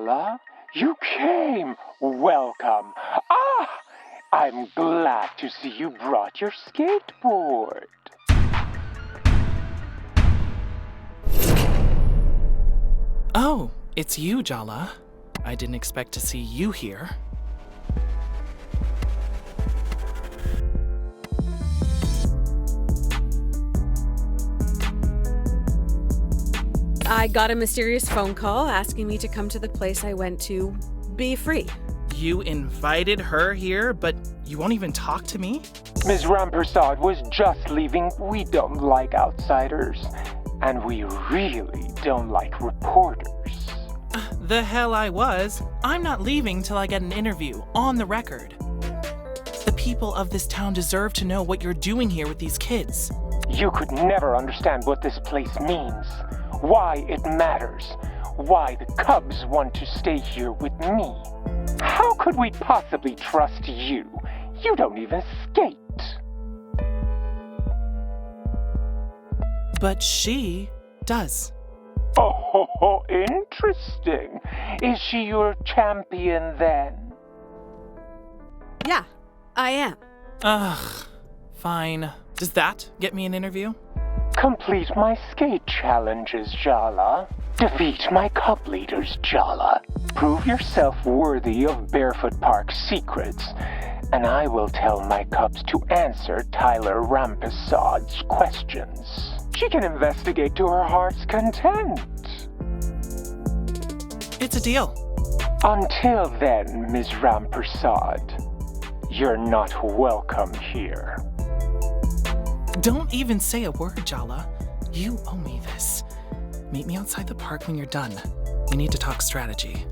Jala. You came. Welcome. I'm glad to see you brought your skateboard. Oh, it's you, Jala. I didn't expect to see you here. I got a mysterious phone call asking me to come to the place I went to be free. You invited her here, but you won't even talk to me? Ms. Rampersad was just leaving. We don't like outsiders, and we really don't like reporters. The hell I was. I'm not leaving till I get an interview, on the record. The people of this town deserve to know what you're doing here with these kids. You could never understand what this place means, why it matters, why the Cubs want to stay here with me. How could we possibly trust you? You don't even skate. But she does. Oh, interesting. Is she your champion then? Yeah, I am. Ugh, fine. Does that get me an interview? Complete my skate challenges, Jala. Defeat my Cub leaders, Jala. Prove yourself worthy of Barefoot Park's secrets, and I will tell my Cubs to answer Tyler Rampesad's questions. She can investigate to her heart's content. It's a deal. Until then, Ms. Rampersad, you're not welcome here. Don't even say a word, Jala. You owe me this. Meet me outside the park when you're done. We need to talk strategy.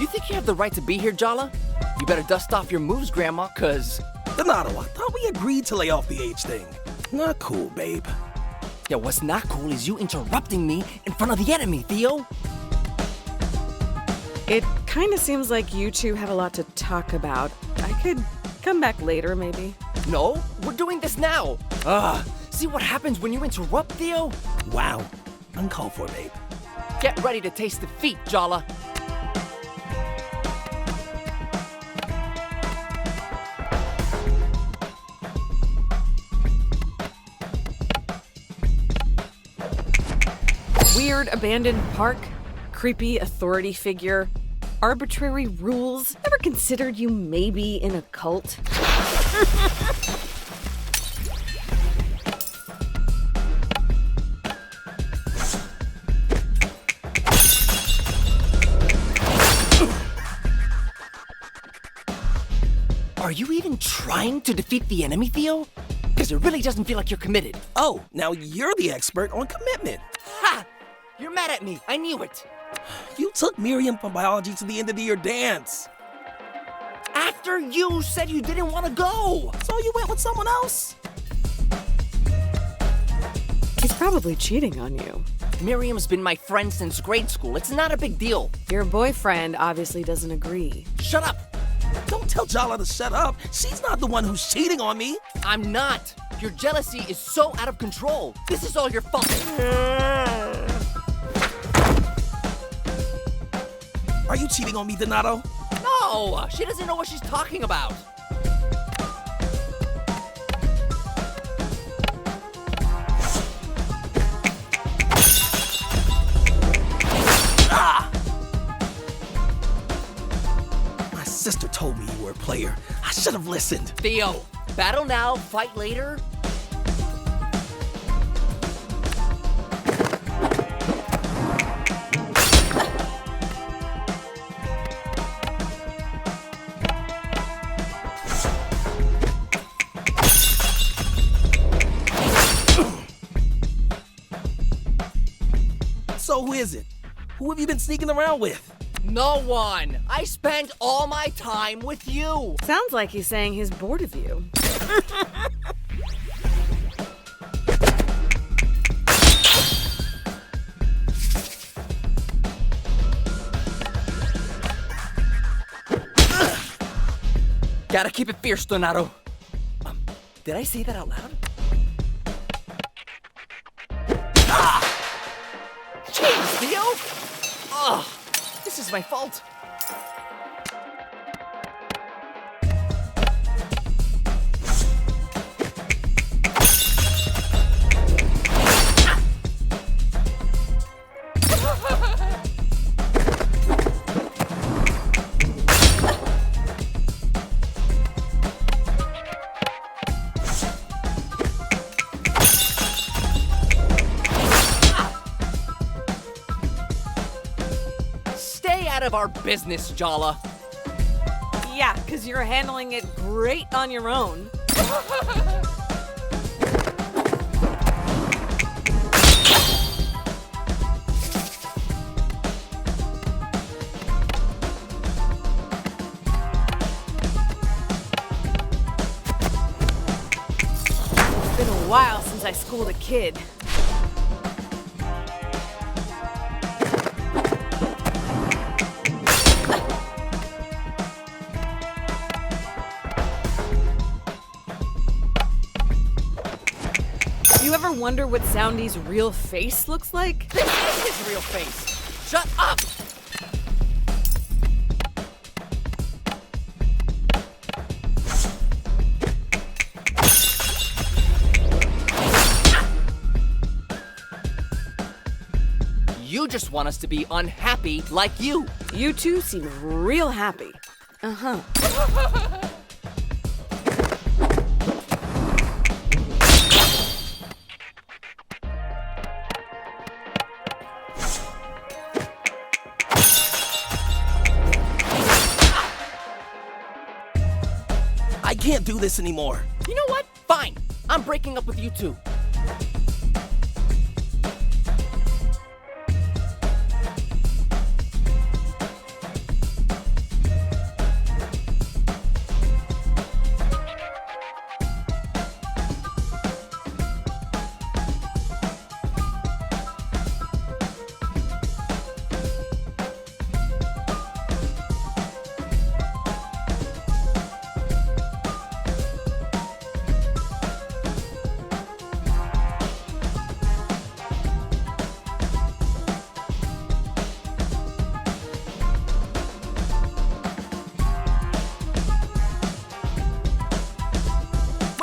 You think you have the right to be here, Jala? You better dust off your moves, Grandma, cause... Donato, I thought we agreed to lay off the age thing. Not cool, babe. Yeah, what's not cool is you interrupting me in front of the enemy, Theo. It kind of seems like you two have a lot to talk about. I could come back later, maybe. No, we're doing this now. See what happens when you interrupt, Theo? Wow. Uncalled for, babe. Get ready to taste defeat, Jala. Weird abandoned park, creepy authority figure, arbitrary rules. Ever considered you may be in a cult? Are you even trying to defeat the enemy, Theo? Because it really doesn't feel like you're committed. Oh, now you're the expert on commitment. Ha! You're mad at me. I knew it. You took Miriam from biology to the end of the year dance. After you said you didn't want to go. So you went with someone else? He's probably cheating on you. Miriam's been my friend since grade school. It's not a big deal. Your boyfriend obviously doesn't agree. Shut up. Don't tell Jala to shut up. She's not the one who's cheating on me. I'm not. Your jealousy is so out of control. This is all your fault. Are you cheating on me, Donato? No, she doesn't know what she's talking about. My sister told me you were a player. I should have listened. Theo, battle now, fight later. So who is it? Who have you been sneaking around with? No one. I spend all my time with you. Sounds like he's saying he's bored of you. Gotta keep it fierce, Donato. Did I say that out loud? Jeez, Theo! Ugh, this is my fault. Stay out of our business, Jala. Yeah, because you're handling it great on your own. It's been a while since I schooled a kid. You ever wonder what Soundy's real face looks like? This is his real face. Shut up! You just want us to be unhappy like you. You two seem real happy. Uh-huh. I can't do this anymore. You know what? Fine. I'm breaking up with you two.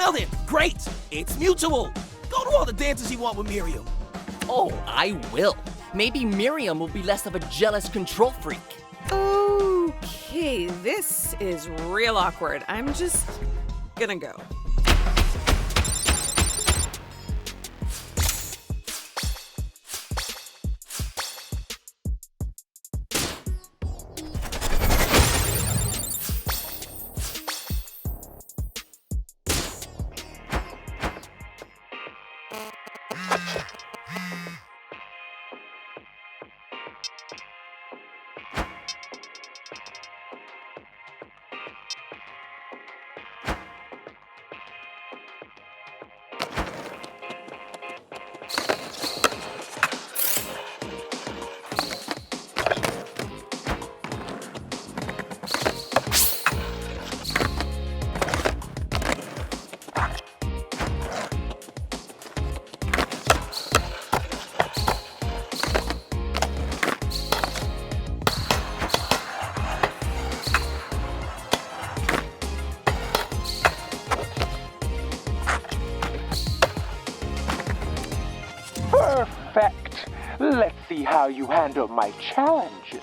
Well then, great. It's mutual. Go to all the dances you want with Miriam. Oh, I will. Maybe Miriam will be less of a jealous control freak. Okay, this is real awkward. I'm just gonna go. Perfect. Let's see how you handle my challenges.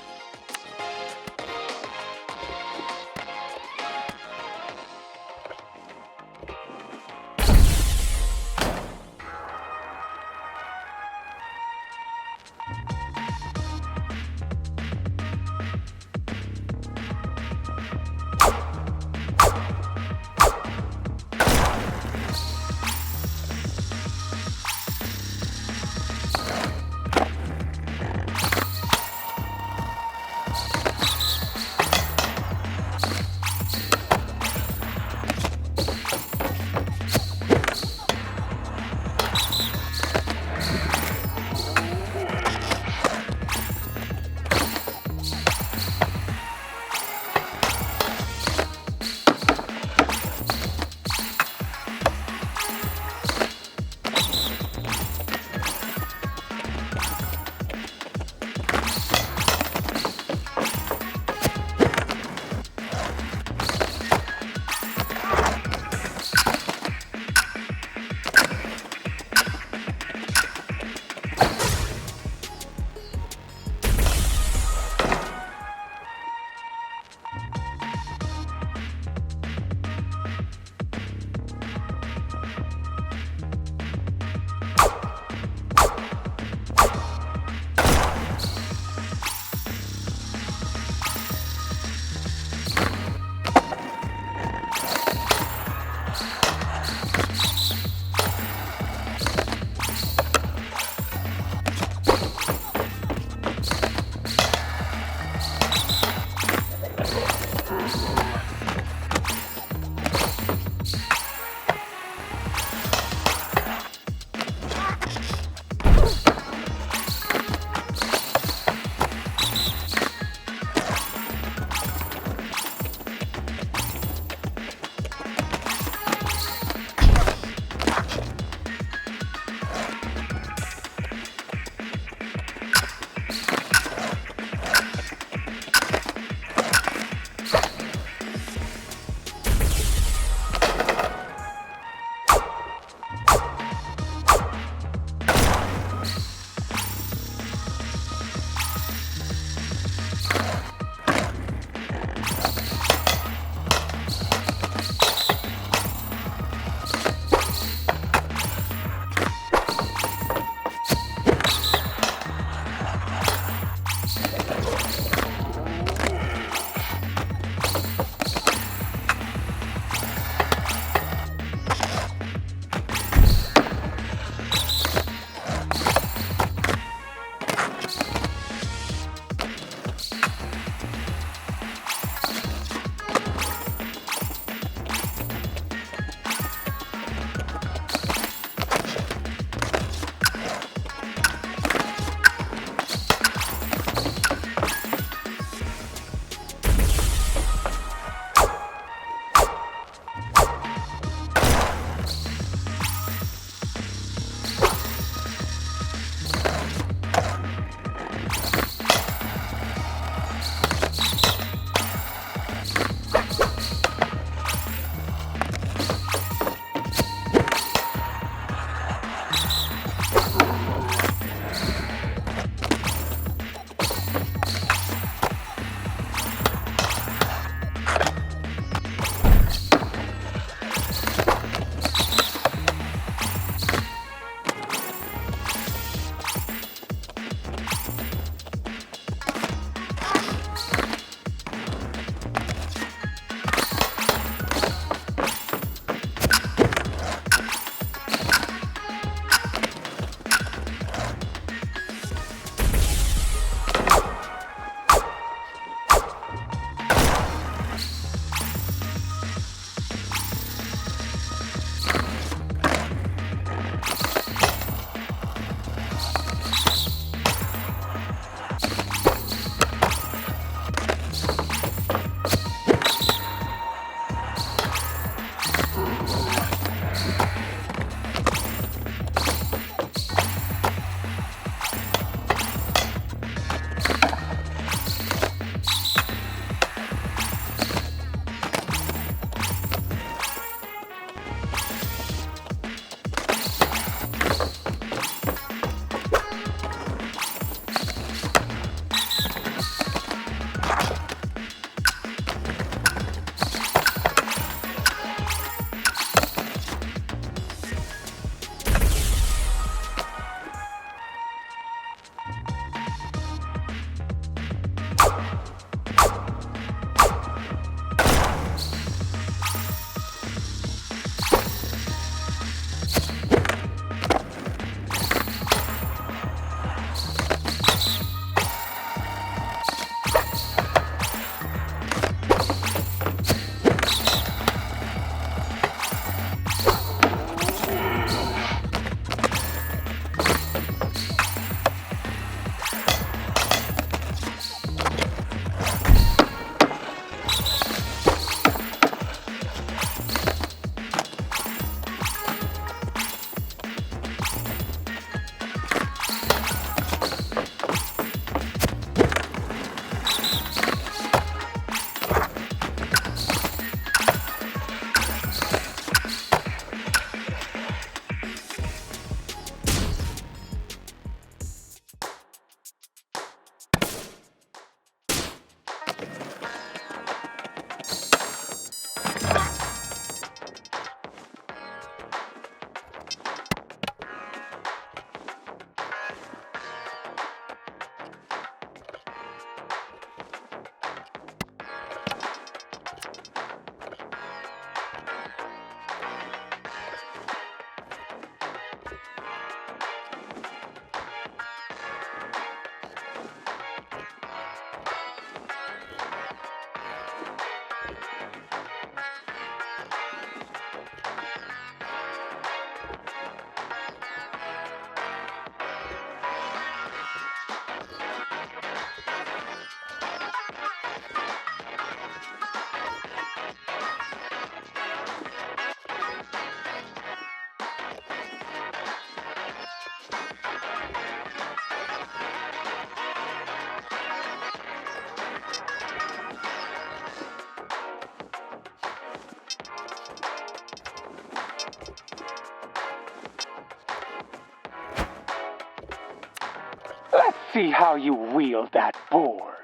see how you wield that board.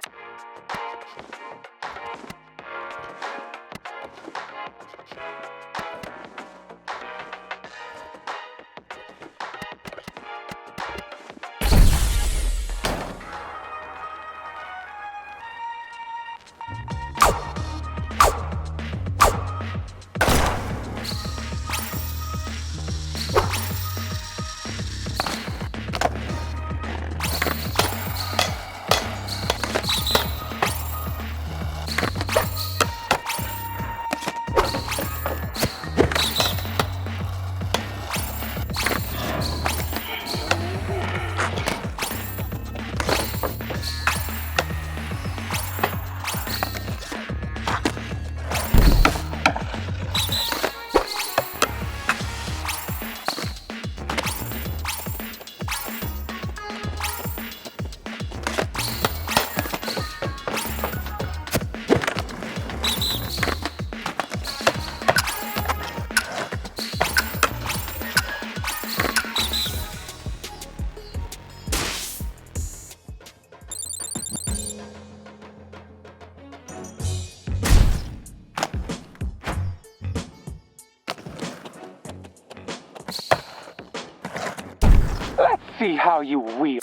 Let's see how you wield.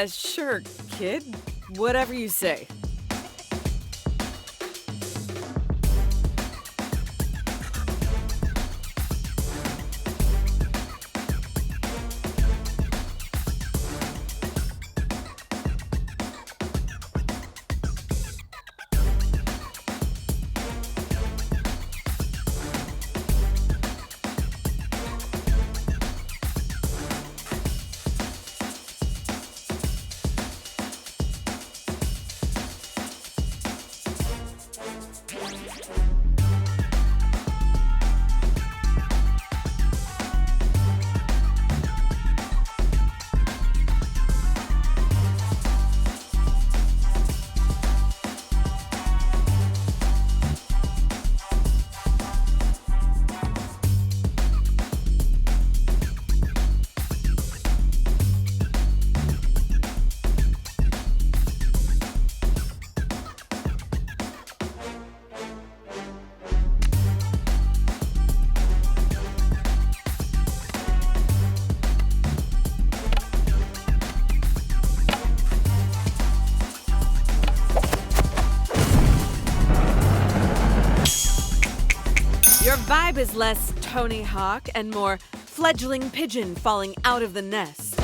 Sure, kid. Whatever you say. vibe is less Tony Hawk and more fledgling pigeon falling out of the nest.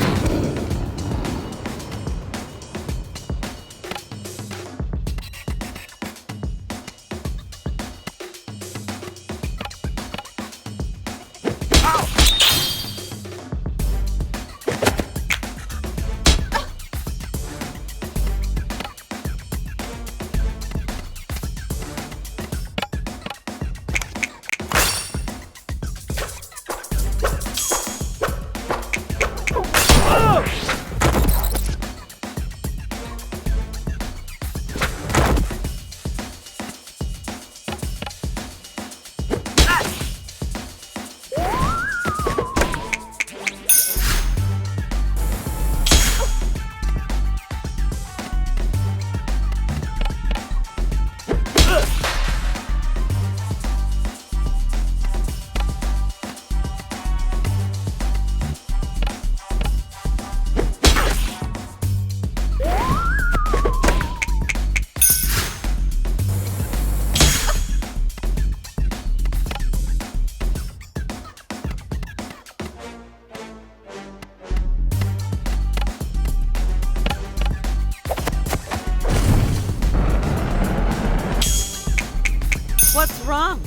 What's wrong?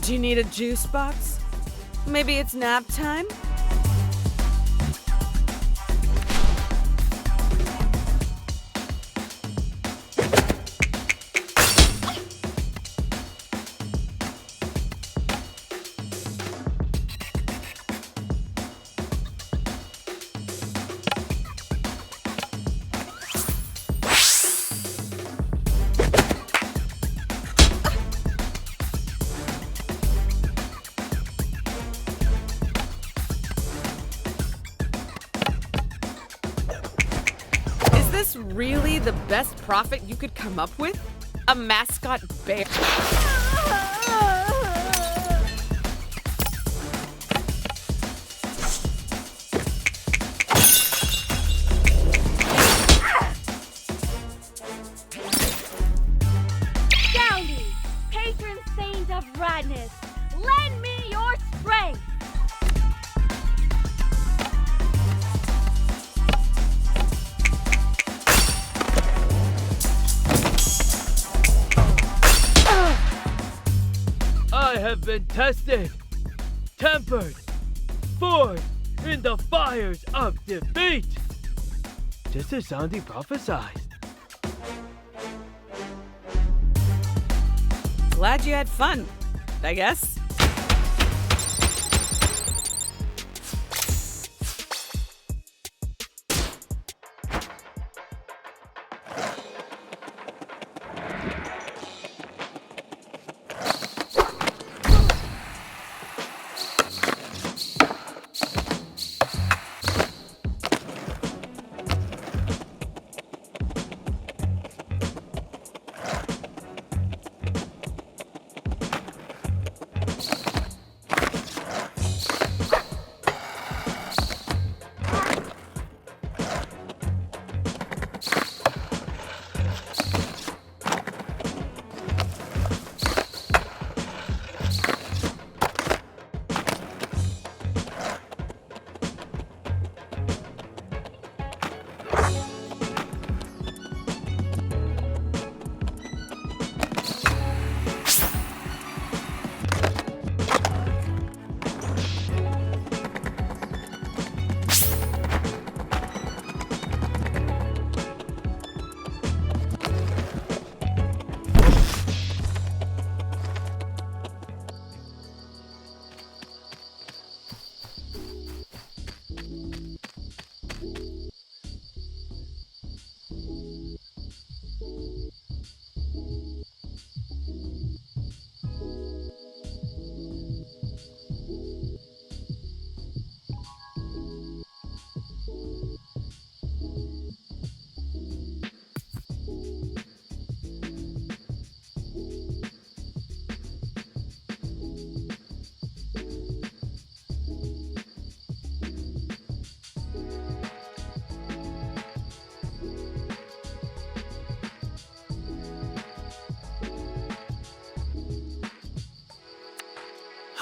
Do you need a juice box? Maybe it's nap time? Is this really the best profit you could come up with? A mascot bear? Downey, patron saint of radness, lend me your strength! I have been tested, tempered, forged in the fires of defeat, just as Sandy prophesied. Glad you had fun, I guess.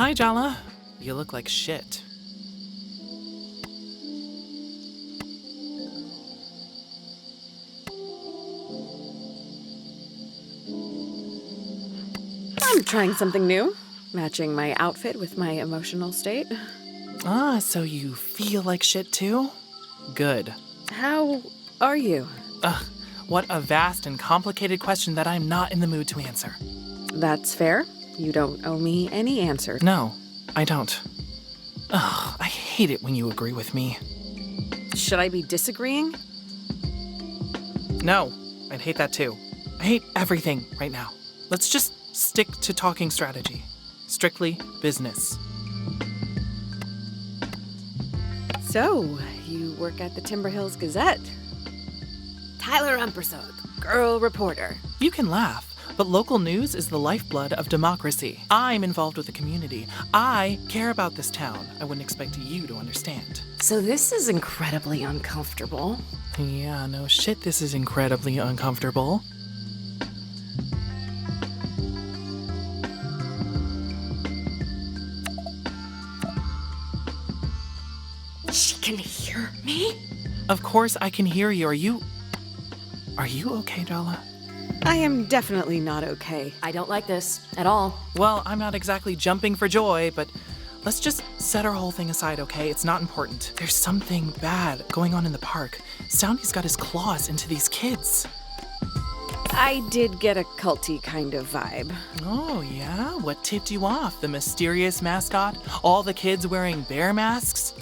Hi, Jala. You look like shit. I'm trying something new, matching my outfit with my emotional state. Ah, so you feel like shit too? Good. How are you? Ugh, what a vast and complicated question that I'm not in the mood to answer. That's fair. You don't owe me any answer. No, I don't. Ugh, I hate it when you agree with me. Should I be disagreeing? No, I'd hate that too. I hate everything right now. Let's just stick to talking strategy. Strictly business. So, you work at the Timber Hills Gazette. Tyler Umpersog, girl reporter. You can laugh, but local news is the lifeblood of democracy. I'm involved with the community. I care about this town. I wouldn't expect you to understand. So this is incredibly uncomfortable. Yeah, no shit, this is incredibly uncomfortable. She can hear me? Of course I can hear you. Are you okay, Jala? I am definitely not okay. I don't like this at all. Well, I'm not exactly jumping for joy, but let's just set our whole thing aside, okay? It's not important. There's something bad going on in the park. Soundy's got his claws into these kids. I did get a culty kind of vibe. Oh, yeah? What tipped you off? The mysterious mascot? All the kids wearing bear masks?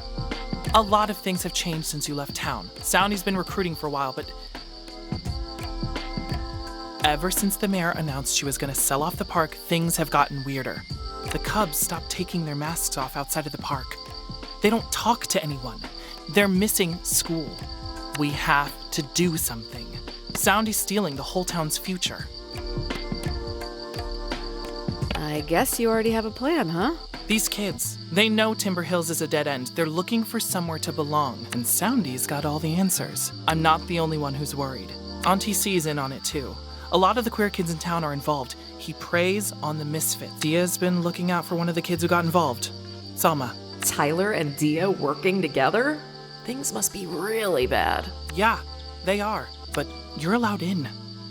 A lot of things have changed since you left town. Soundy's been recruiting for a while, but ever since the mayor announced she was gonna sell off the park, things have gotten weirder. The Cubs stopped taking their masks off outside of the park. They don't talk to anyone. They're missing school. We have to do something. Soundy's stealing the whole town's future. I guess you already have a plan, huh? These kids, they know Timber Hills is a dead end. They're looking for somewhere to belong, and Soundy's got all the answers. I'm not the only one who's worried. Auntie C's in on it too. A lot of the queer kids in town are involved. He preys on the misfits. Dia's been looking out for one of the kids who got involved. Salma. Tyler and Dia working together? Things must be really bad. Yeah, they are. But you're allowed in.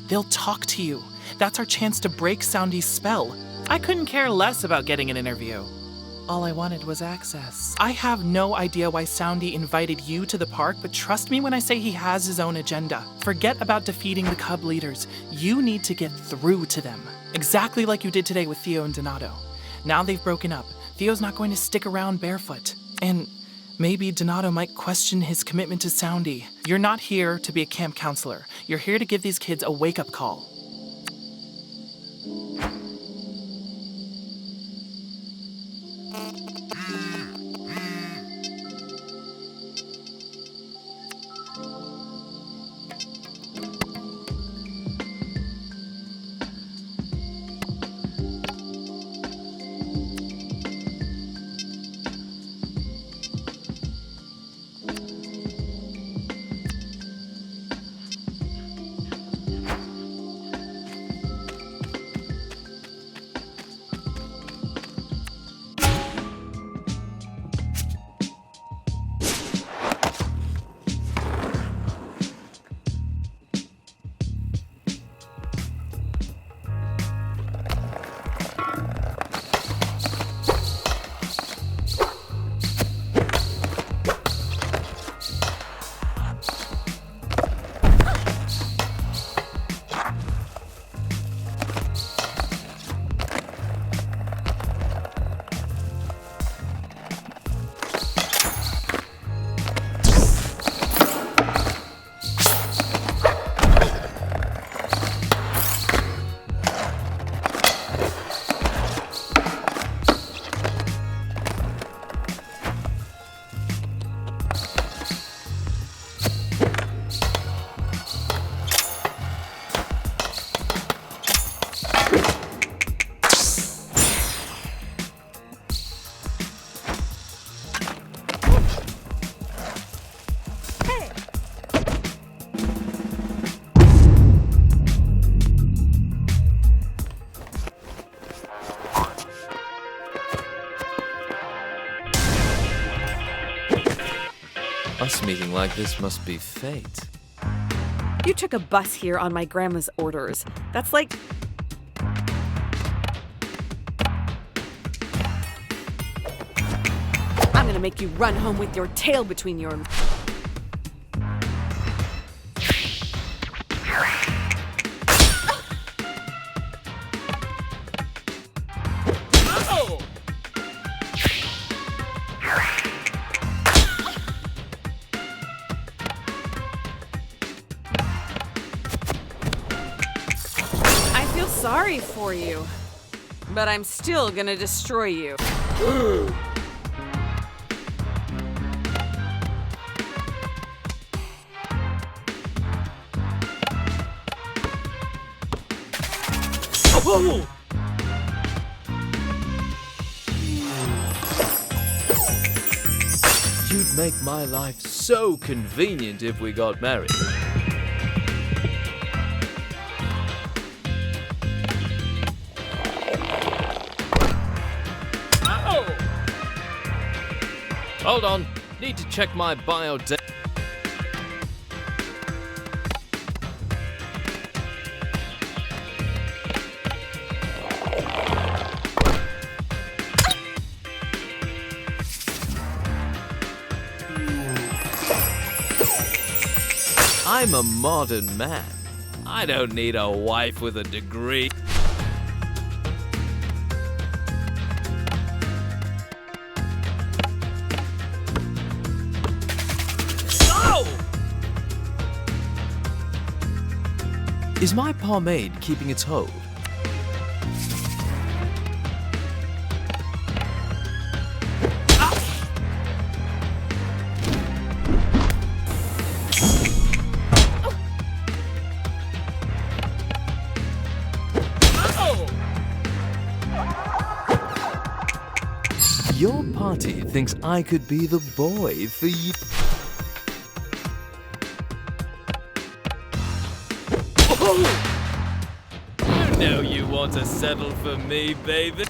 They'll talk to you. That's our chance to break Soundy's spell. I couldn't care less about getting an interview. All I wanted was access. I have no idea why Soundy invited you to the park, but trust me when I say he has his own agenda. Forget about defeating the Cub leaders. You need to get through to them. Exactly like you did today with Theo and Donato. Now they've broken up. Theo's not going to stick around barefoot. And maybe Donato might question his commitment to Soundy. You're not here to be a camp counselor. You're here to give these kids a wake-up call. Us meeting like this must be fate. You took a bus here on my grandma's orders. That's like... I'm gonna make you run home with your tail between your... Sorry for you, but I'm still gonna destroy you. Oh! You'd make my life so convenient if we got married. Hold on, need to check my biodata. I'm a modern man. I don't need a wife with a degree. Is my pomade keeping its hold? Your party thinks I could be the boy for you. You know you want to settle for me, baby.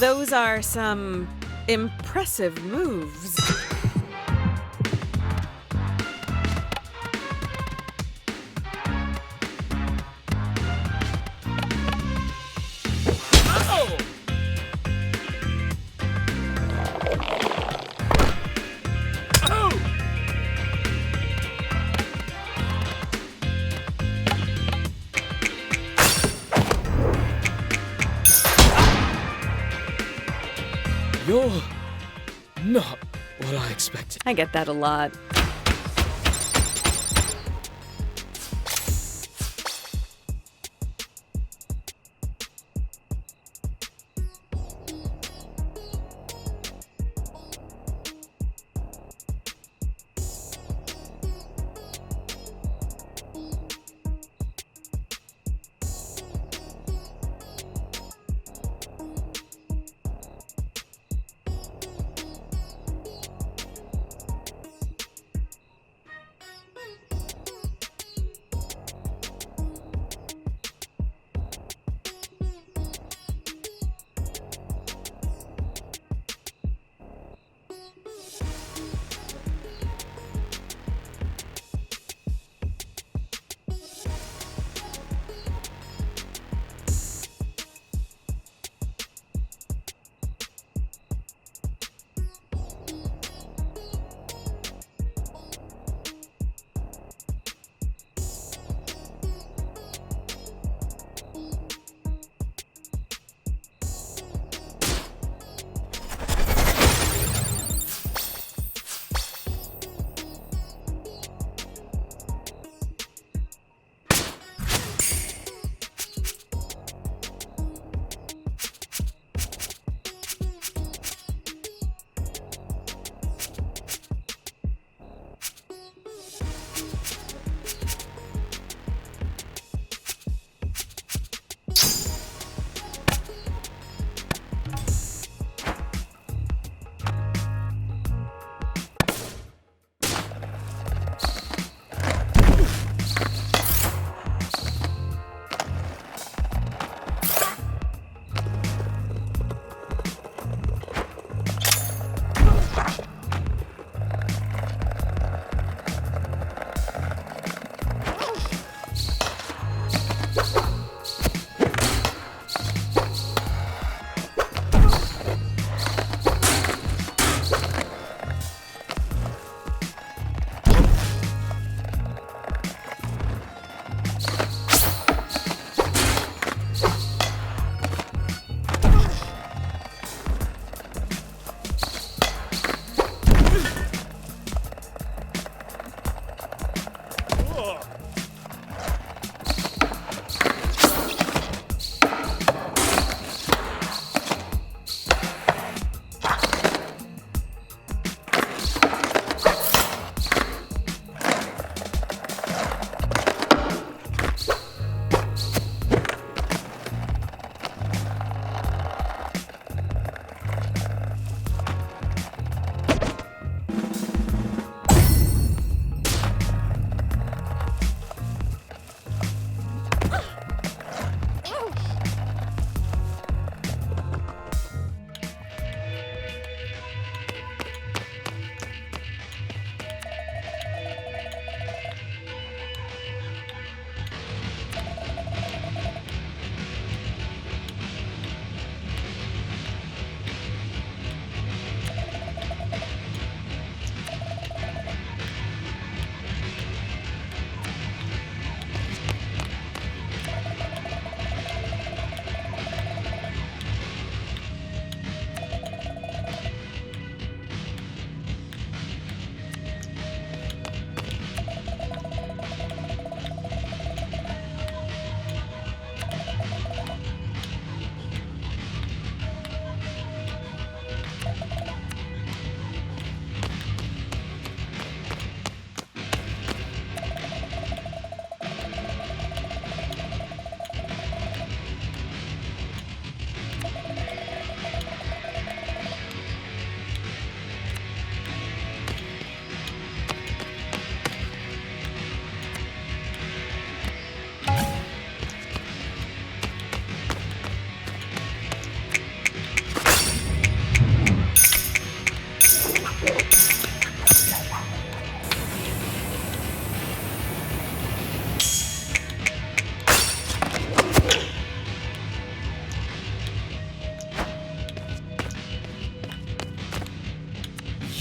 Those are some impressive moves. You're not what I expected. I get that a lot.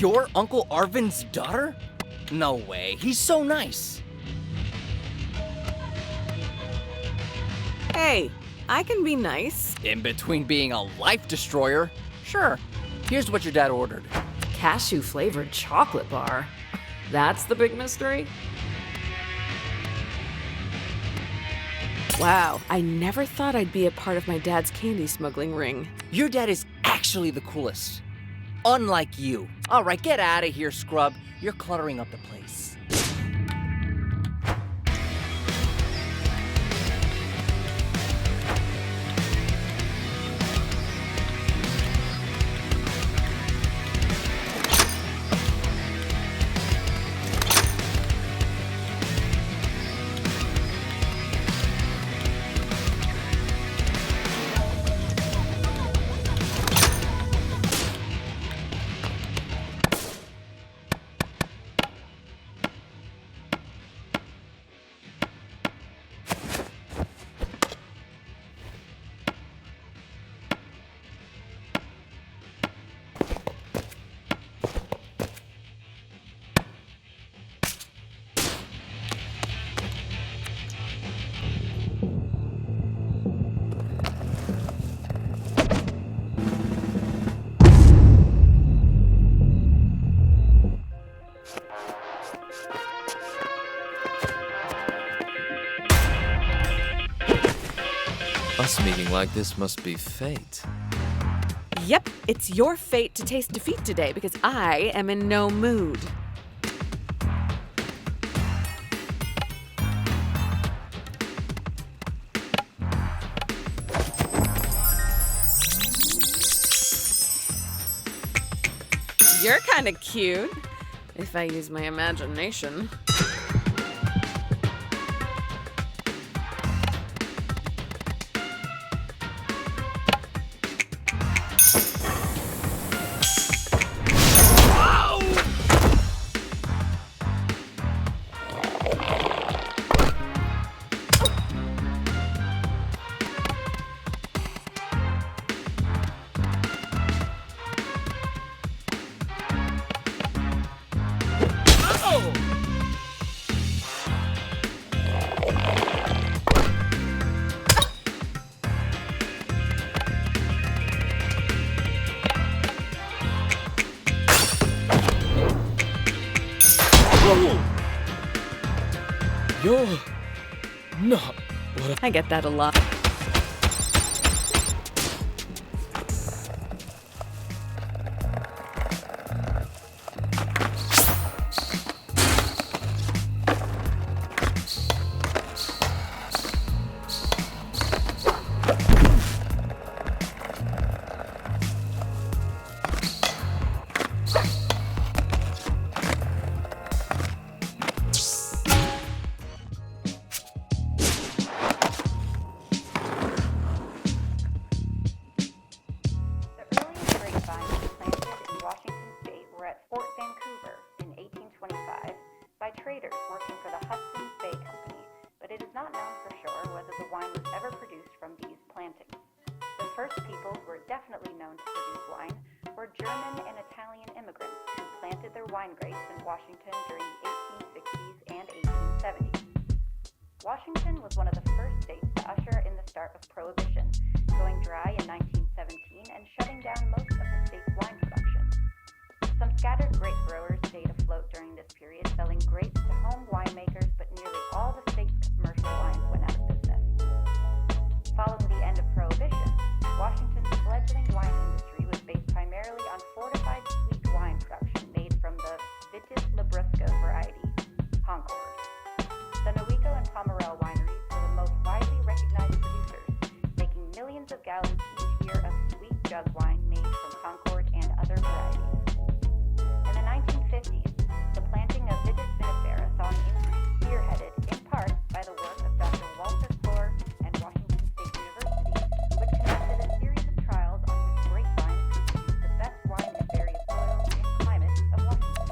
You're Uncle Arvin's daughter? No way, he's so nice. Hey, I can be nice. In between being a life destroyer, sure. Here's what your dad ordered. Cashew-flavored chocolate bar. That's the big mystery? Wow, I never thought I'd be a part of my dad's candy smuggling ring. Your dad is actually the coolest. Unlike you. All right, get out of here, scrub. You're cluttering up the place. Us meeting like this must be fate. Yep, it's your fate to taste defeat today because I am in no mood. You're kind of cute, if I use my imagination. You're not what I get that a lot. Traders working for the Hudson's Bay Company, but it is not known for sure whether the wine was ever produced from these plantings. The first people who are definitely known to produce wine were German and Italian immigrants who planted their wine grapes in Washington during the 1860s and 1870s. Washington was one of the first states to usher in the start of Prohibition, going dry in 1917 and shutting down most of the state's wine production. Some scattered grape growers stayed afloat during this period, selling grapes to home winemakers, but nearly all the state's commercial wines went out of business. Following the end of Prohibition, Washington's fledgling wine industry was based primarily on fortified sweet wine production made from the Vitis labrusca variety, Concord. The Nowico and Pomerel wineries were the most widely recognized producers, making millions of gallons each year of sweet jug wine made from Concord and other varieties. In the 1950s, the planting of Vitis vinifera saw an increase spearheaded, in part, by the work of Dr. Walter Clore and Washington State University, which conducted a series of trials on which grapevines could produce the best wine in various soils and climates of Washington.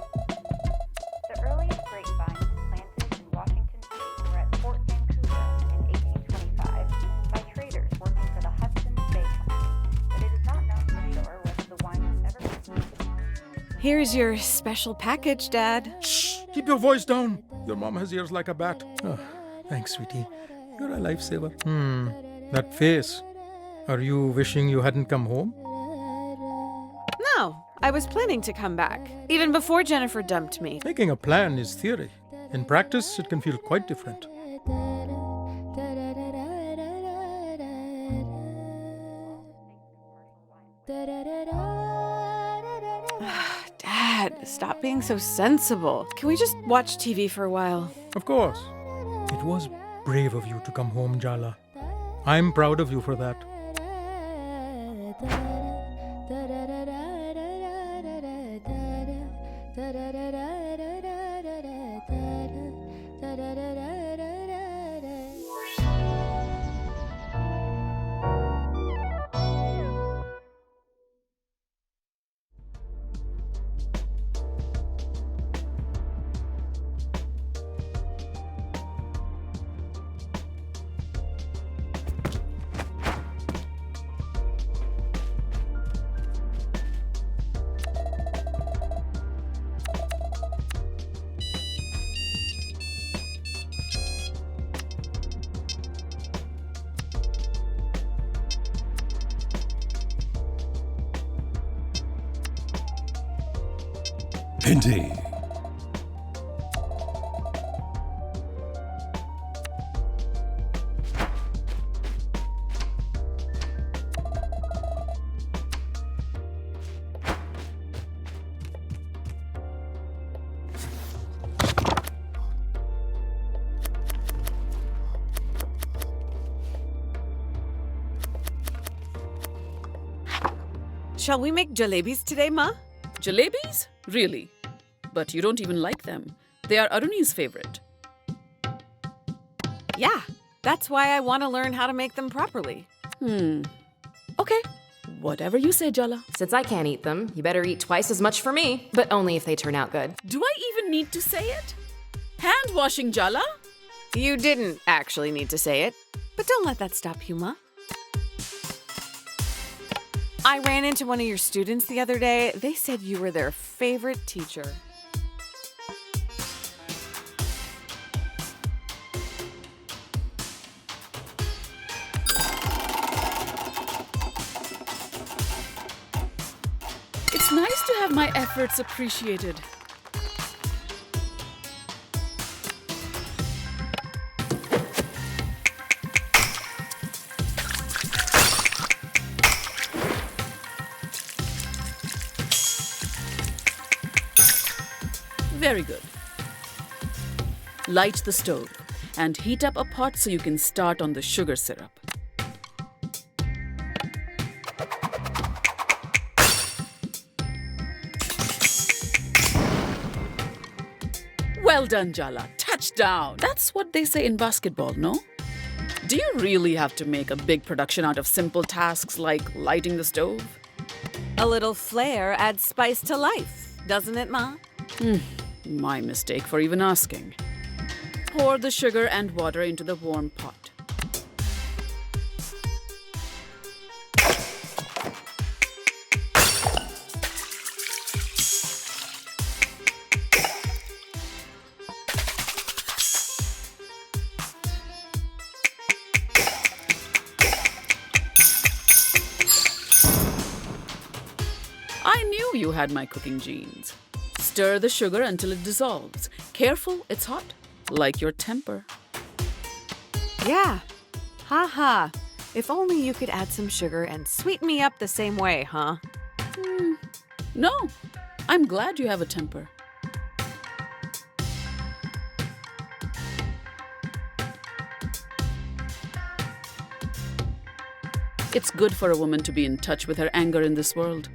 The earliest grapevines planted in Washington State were at Fort Vancouver in 1825 by traders working for the Hudson's Bay Company, but it is not known for sure whether the wine was ever produced. Here's your special package, Dad. Shh! Keep your voice down. Your mom has ears like a bat. Oh, thanks, sweetie. You're a lifesaver. That face. Are you wishing you hadn't come home? No, I was planning to come back, even before Jennifer dumped me. Making a plan is theory. In practice, it can feel quite different. Dad, stop being so sensible. Can we just watch TV for a while? Of course. It was brave of you to come home, Jala. I'm proud of you for that. Pinty. Shall we make jalebis today, Ma? Jalebis? Really? But you don't even like them. They are Aruni's favorite. Yeah, that's why I want to learn how to make them properly. Okay, whatever you say, Jala. Since I can't eat them, you better eat twice as much for me, but only if they turn out good. Do I even need to say it? Hand washing, Jala? You didn't actually need to say it, but don't let that stop you, Ma. I ran into one of your students the other day. They said you were their favorite teacher. It's nice to have my efforts appreciated. Very good. Light the stove and heat up a pot so you can start on the sugar syrup. Well done, Jala. Touchdown! That's what they say in basketball, no? Do you really have to make a big production out of simple tasks like lighting the stove? A little flair adds spice to life, doesn't it, Ma? My mistake for even asking. Pour the sugar and water into the warm pot. I knew you had my cooking genes. Stir the sugar until it dissolves. Careful, it's hot, like your temper. Yeah. Ha. If only you could add some sugar and sweeten me up the same way, huh? No, I'm glad you have a temper. It's good for a woman to be in touch with her anger in this world.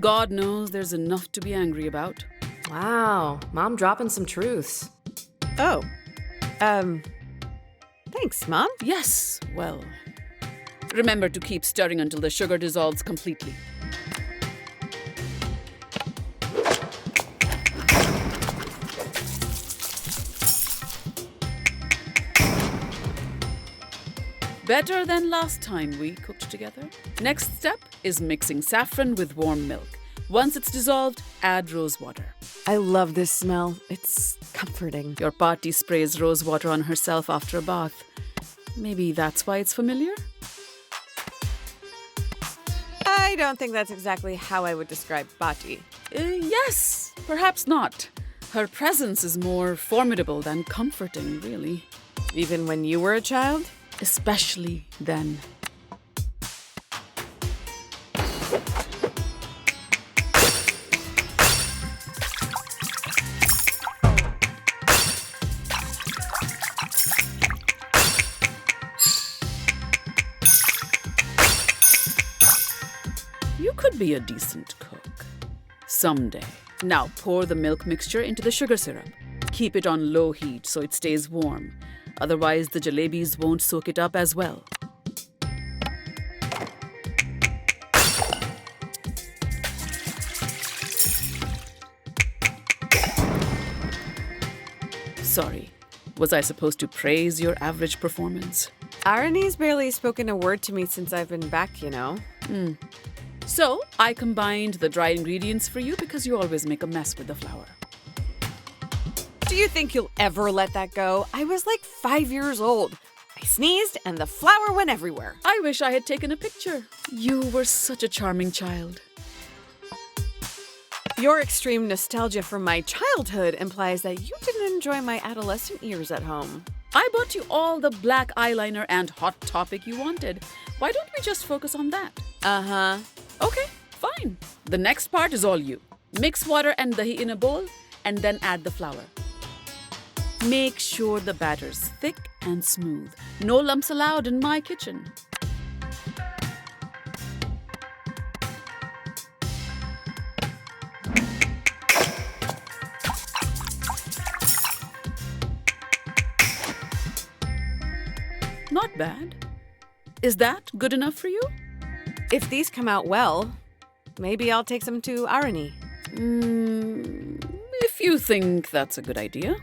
God knows there's enough to be angry about. Wow, Mom dropping some truths. Oh. Thanks, Mom. Yes, well, remember to keep stirring until the sugar dissolves completely. Better than last time we cooked together. Next step is mixing saffron with warm milk. Once it's dissolved, add rose water. I love this smell. It's comforting. Your party sprays rose water on herself after a bath. Maybe that's why it's familiar? I don't think that's exactly how I would describe Bati. Yes, perhaps not. Her presence is more formidable than comforting, really. Even when you were a child? Especially then. You could be a decent cook. Someday. Now pour the milk mixture into the sugar syrup. Keep it on low heat so it stays warm. Otherwise, the jalebis won't soak it up as well. Sorry, was I supposed to praise your average performance? Arani's barely spoken a word to me since I've been back, you know. So, I combined the dry ingredients for you because you always make a mess with the flour. Do you think you'll ever let that go? I was like 5 years old. I sneezed and the flour went everywhere. I wish I had taken a picture. You were such a charming child. Your extreme nostalgia from my childhood implies that you didn't enjoy my adolescent years at home. I bought you all the black eyeliner and Hot Topic you wanted. Why don't we just focus on that? Uh-huh. Okay, fine. The next part is all you. Mix water and dahi in a bowl and then add the flour. Make sure the batter's thick and smooth. No lumps allowed in my kitchen. Not bad. Is that good enough for you? If these come out well, maybe I'll take some to Arani. If you think that's a good idea.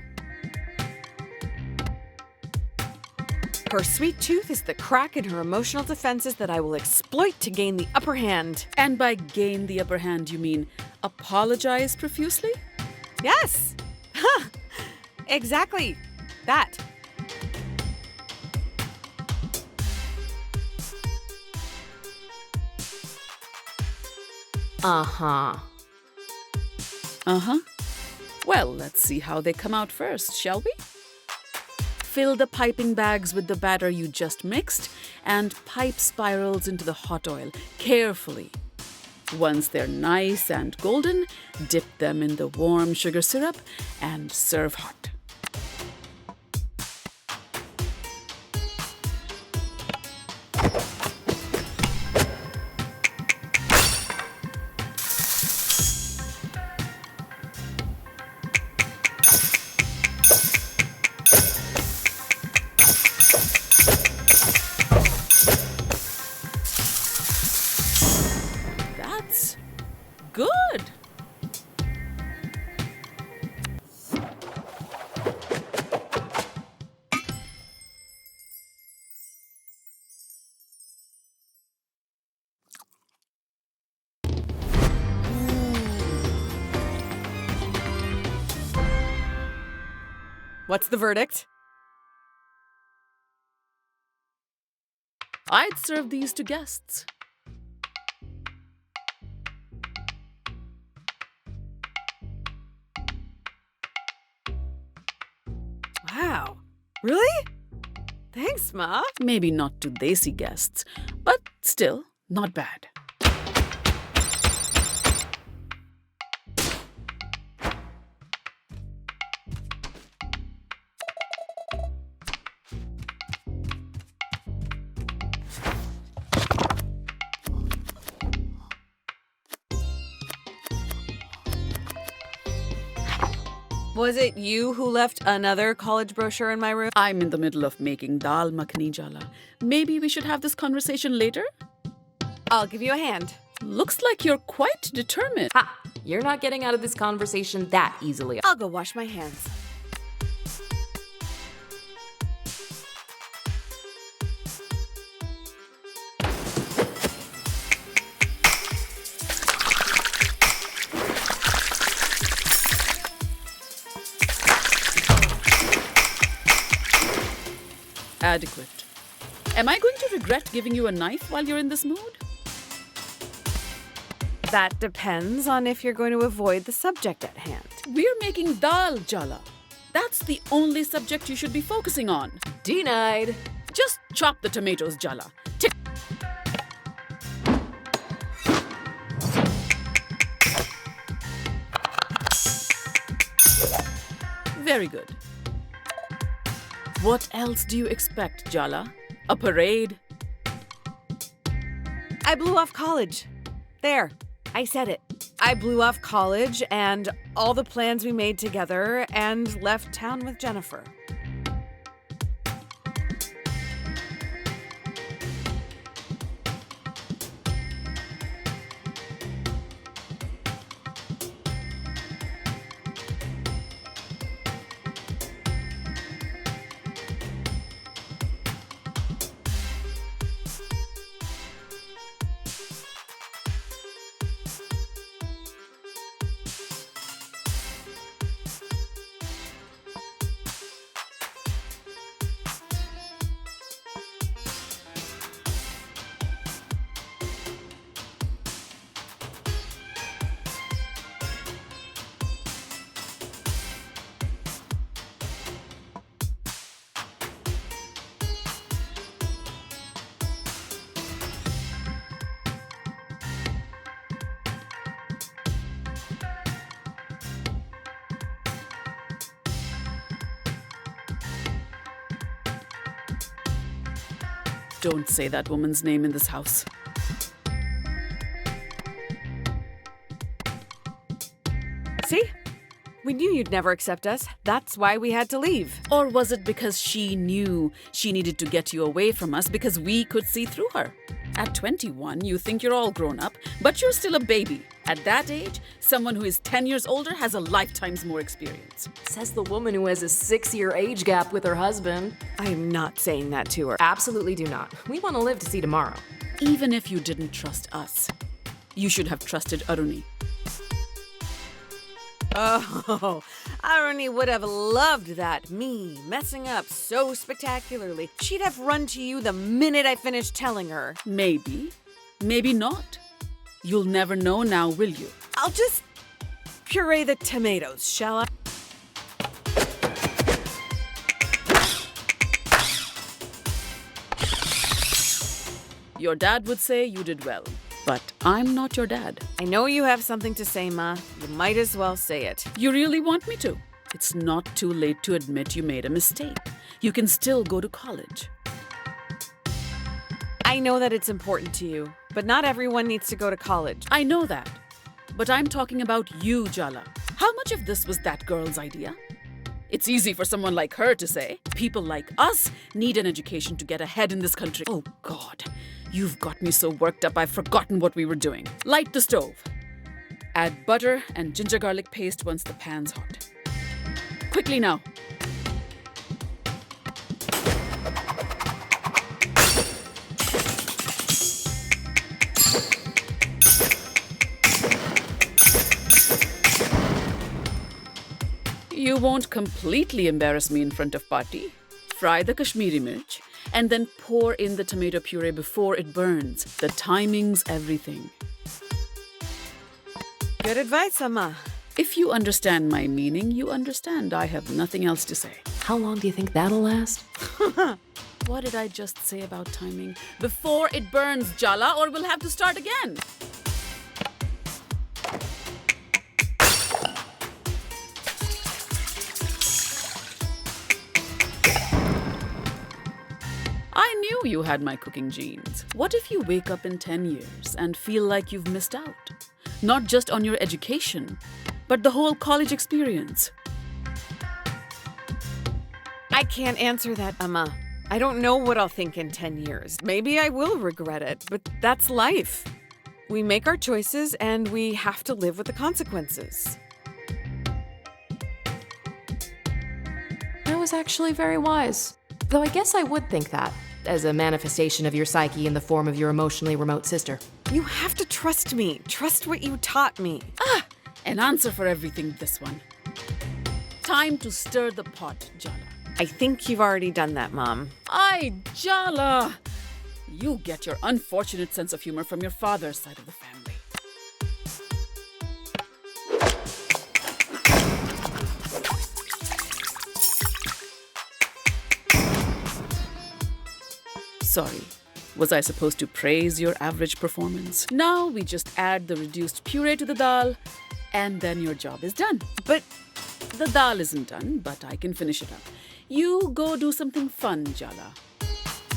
Her sweet tooth is the crack in her emotional defenses that I will exploit to gain the upper hand. And by gain the upper hand, you mean apologize profusely? Yes! Exactly. That. Uh-huh. Uh-huh. Well, let's see how they come out first, shall we? Fill the piping bags with the batter you just mixed and pipe spirals into the hot oil carefully. Once they're nice and golden, dip them in the warm sugar syrup and serve hot. That's good. What's the verdict? I'd serve these to guests. Wow. Really? Thanks, Ma. Maybe not to desi guests, but still not bad. Was it you who left another college brochure in my room? I'm in the middle of making dal makhani jala. Maybe we should have this conversation later? I'll give you a hand. Looks like you're quite determined. Ha! You're not getting out of this conversation that easily. I'll go wash my hands. Adequate. Am I going to regret giving you a knife while you're in this mood? That depends on if you're going to avoid the subject at hand. We're making dal, Jala. That's the only subject you should be focusing on. Denied. Just chop the tomatoes, Jala. Very good. What else do you expect, Jala? A parade? I blew off college. There, I said it. I blew off college and all the plans we made together and left town with Jennifer. Don't say that woman's name in this house. See? We knew you'd never accept us. That's why we had to leave. Or was it because she knew she needed to get you away from us because we could see through her? At 21, you think you're all grown up, but you're still a baby. At that age, someone who is 10 years older has a lifetime's more experience. Says the woman who has a 6-year age gap with her husband. I am not saying that to her. Absolutely do not. We want to live to see tomorrow. Even if you didn't trust us, you should have trusted Aruni. Oh, Aruni would have loved that. Me messing up so spectacularly. She'd have run to you the minute I finished telling her. Maybe. Maybe not. You'll never know now, will you? I'll just puree the tomatoes, shall I? Your dad would say you did well, but I'm not your dad. I know you have something to say, Ma. You might as well say it. You really want me to? It's not too late to admit you made a mistake. You can still go to college. I know that it's important to you, but not everyone needs to go to college. I know that. But I'm talking about you, Jala. How much of this was that girl's idea? It's easy for someone like her to say. People like us need an education to get ahead in this country. Oh, God. You've got me so worked up I've forgotten what we were doing. Light the stove. Add butter and ginger garlic paste once the pan's hot. Quickly now. You won't completely embarrass me in front of Patti. Fry the Kashmiri mirch and then pour in the tomato puree before it burns. The timing's everything. Good advice, Amma. If you understand my meaning, you understand. I have nothing else to say. How long do you think that'll last? What did I just say about timing? Before it burns, Jala, or we'll have to start again. I knew you had my cooking genes. What if you wake up in 10 years and feel like you've missed out? Not just on your education, but the whole college experience. I can't answer that, Amma. I don't know what I'll think in 10 years. Maybe I will regret it, but that's life. We make our choices and we have to live with the consequences. That was actually very wise. Though I guess I would think that, as a manifestation of your psyche in the form of your emotionally remote sister. You have to trust me. Trust what you taught me. An answer for everything, this one. Time to stir the pot, Jala. I think you've already done that, Mom. Ay, Jala! You get your unfortunate sense of humor from your father's side of the family. Sorry, was I supposed to praise your average performance? Now we just add the reduced puree to the dal, and then your job is done. But the dal isn't done, but I can finish it up. You go do something fun, Jala.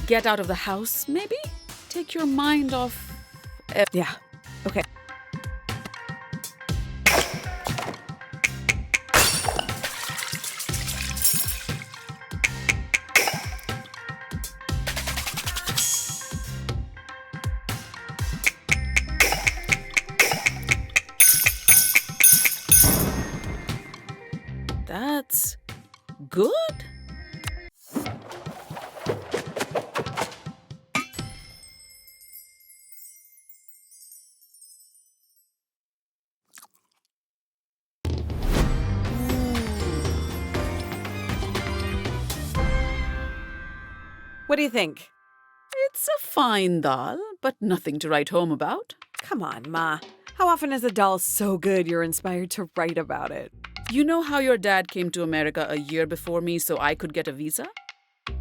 Get out of the house, maybe? Take your mind off... yeah, okay. That's good? What do you think? It's a fine dal, but nothing to write home about. Come on, Ma. How often is a dal so good you're inspired to write about it? You know how your dad came to America a year before me so I could get a visa?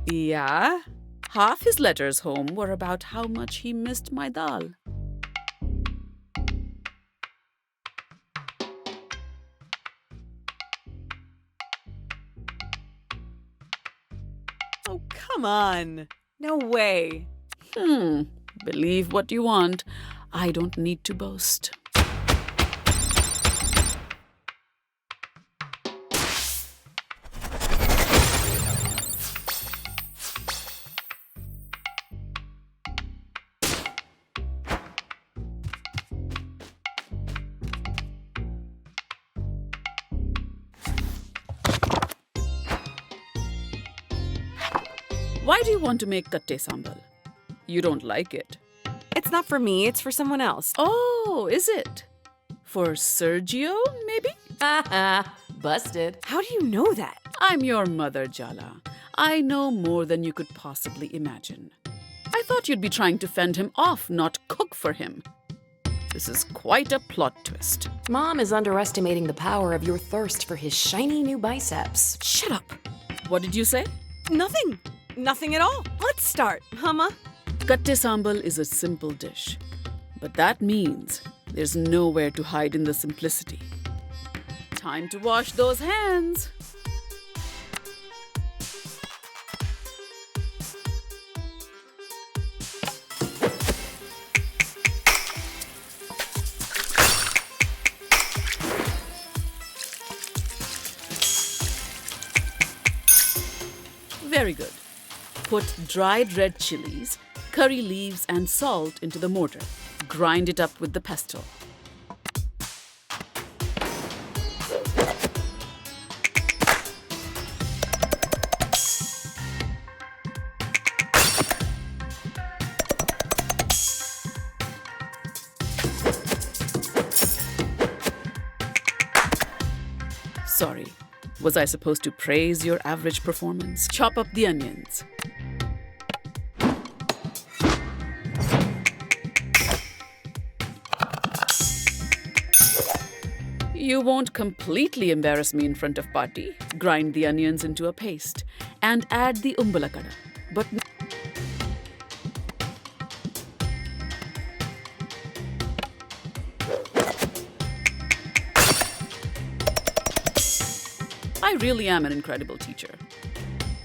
Yeah? Half his letters home were about how much he missed my dal. Oh, come on. No way. Believe what you want. I don't need to boast. Why do you want to make katte sambal? You don't like it. It's not for me, it's for someone else. Oh, is it? For Sergio, maybe? Haha, busted. How do you know that? I'm your mother, Jala. I know more than you could possibly imagine. I thought you'd be trying to fend him off, not cook for him. This is quite a plot twist. Mom is underestimating the power of your thirst for his shiny new biceps. Shut up. What did you say? Nothing. Nothing at all. Let's start, Ma? Katte sambal is a simple dish. But that means there's nowhere to hide in the simplicity. Time to wash those hands. Very good. Put dried red chilies, curry leaves, and salt into the mortar. Grind it up with the pestle. Sorry, was I supposed to praise your average performance? Chop up the onions. You won't completely embarrass me in front of Patti. Grind the onions into a paste and add the umbalakada. But I really am an incredible teacher.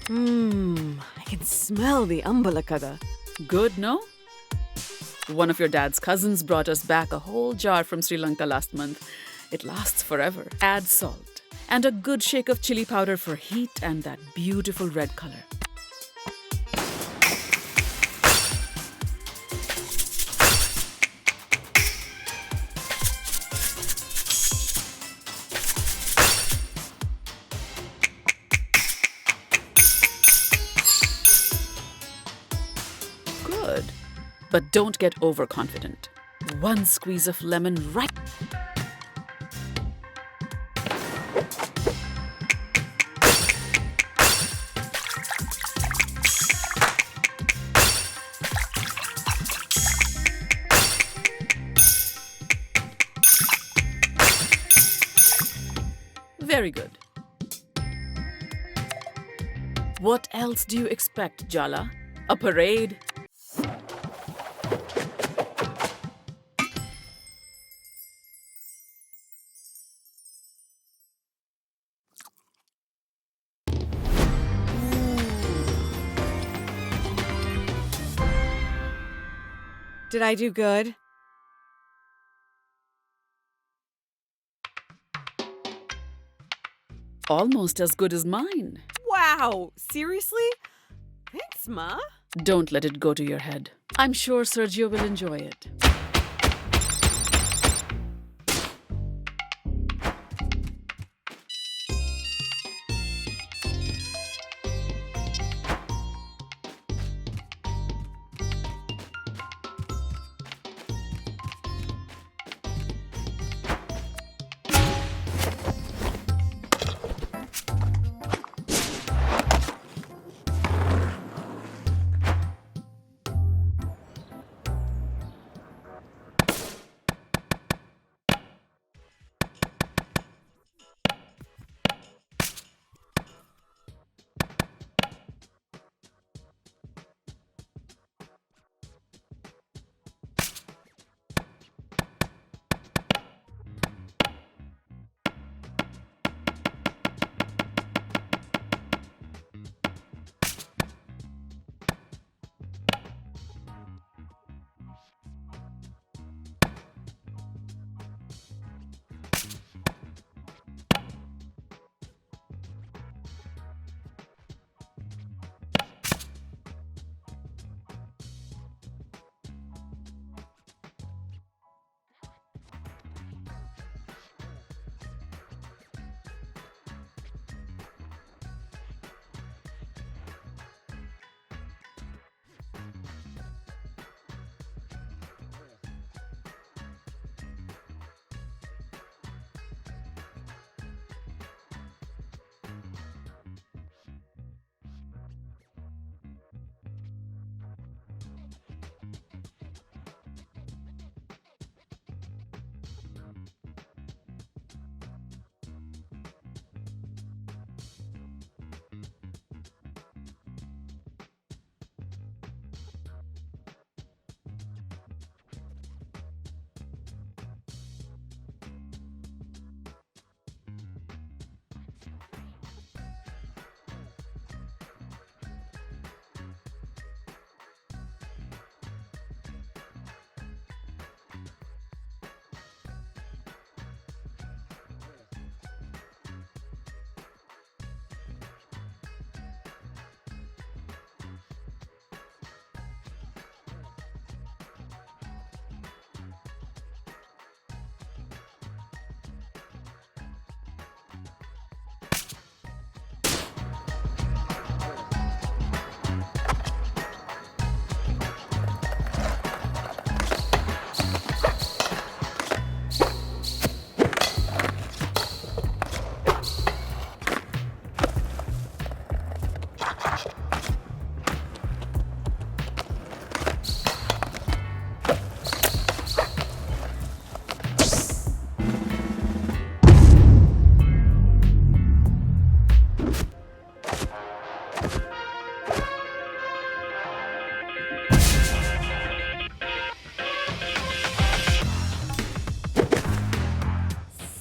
I can smell the umbalakada. Good, no? One of your dad's cousins brought us back a whole jar from Sri Lanka last month. It lasts forever. Add salt and a good shake of chili powder for heat and that beautiful red color. Good. But don't get overconfident. One squeeze of lemon right... Very good. What else do you expect, Jala? A parade? Did I do good? Almost as good as mine. Wow! Seriously? Thanks, Ma. Don't let it go to your head. I'm sure Sergio will enjoy it.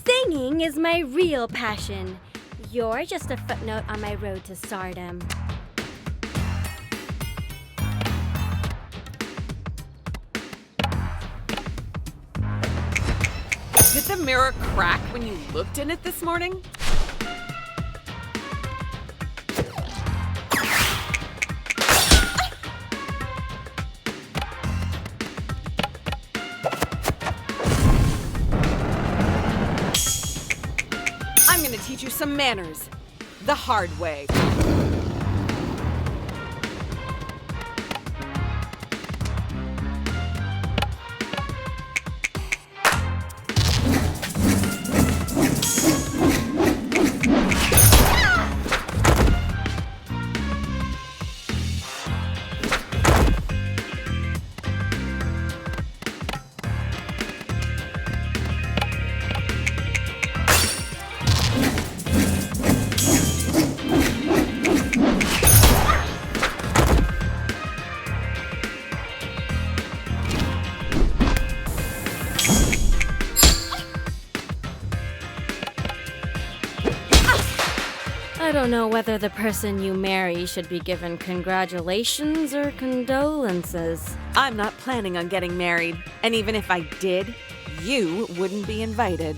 Singing is my real passion. You're just a footnote on my road to stardom. Did the mirror crack when you looked in it this morning? I'm gonna teach you some manners. The hard way. I don't know whether the person you marry should be given congratulations or condolences. I'm not planning on getting married, and even if I did, you wouldn't be invited.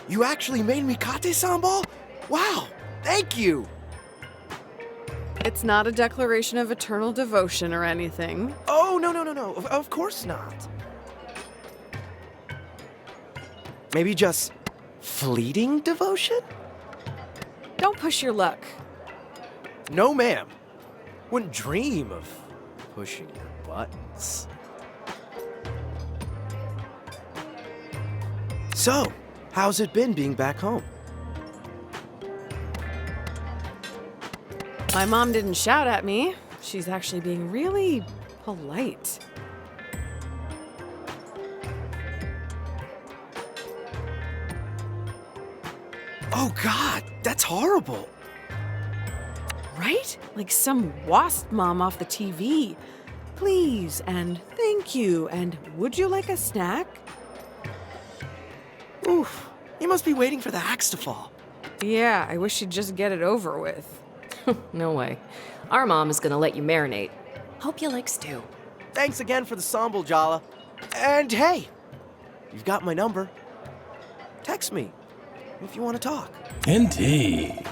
You actually made me kate sambal? Wow, thank you! It's not a declaration of eternal devotion or anything. Oh, no. Of course not. Maybe just fleeting devotion? Don't push your luck. No, ma'am. Wouldn't dream of pushing your buttons. So, how's it been being back home? My mom didn't shout at me. She's actually being really polite. Oh God, that's horrible. Right? Like some wasp mom off the TV. Please, and thank you, and would you like a snack? Oof, you must be waiting for the axe to fall. Yeah, I wish she'd just get it over with. No way. Our mom is gonna let you marinate. Hope you like stew. Thanks again for the sample, Jala. And hey, you've got my number. Text me if you want to talk. Indeed.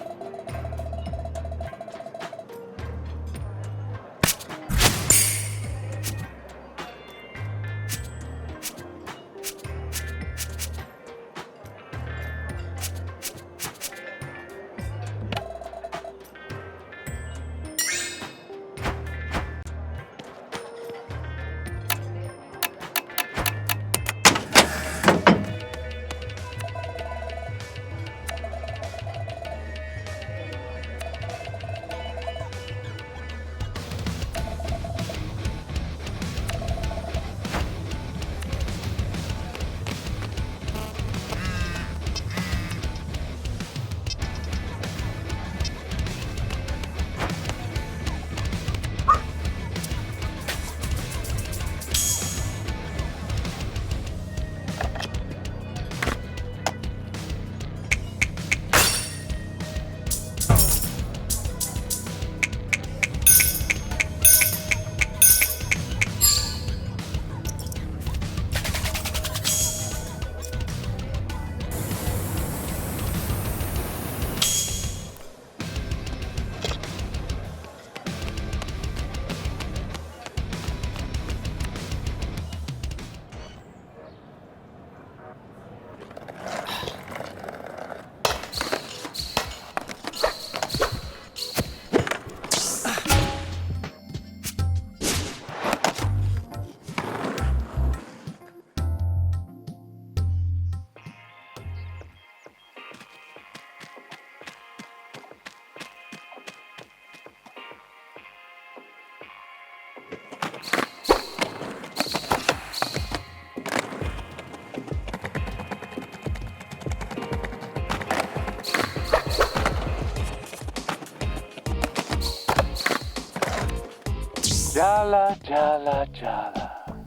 Jala, Jala, Jala.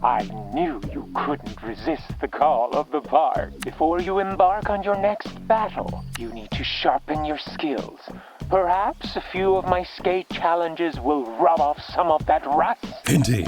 I knew you couldn't resist the call of the bard. Before you embark on your next battle, you need to sharpen your skills. Perhaps a few of my skate challenges will rub off some of that rust. Indeed.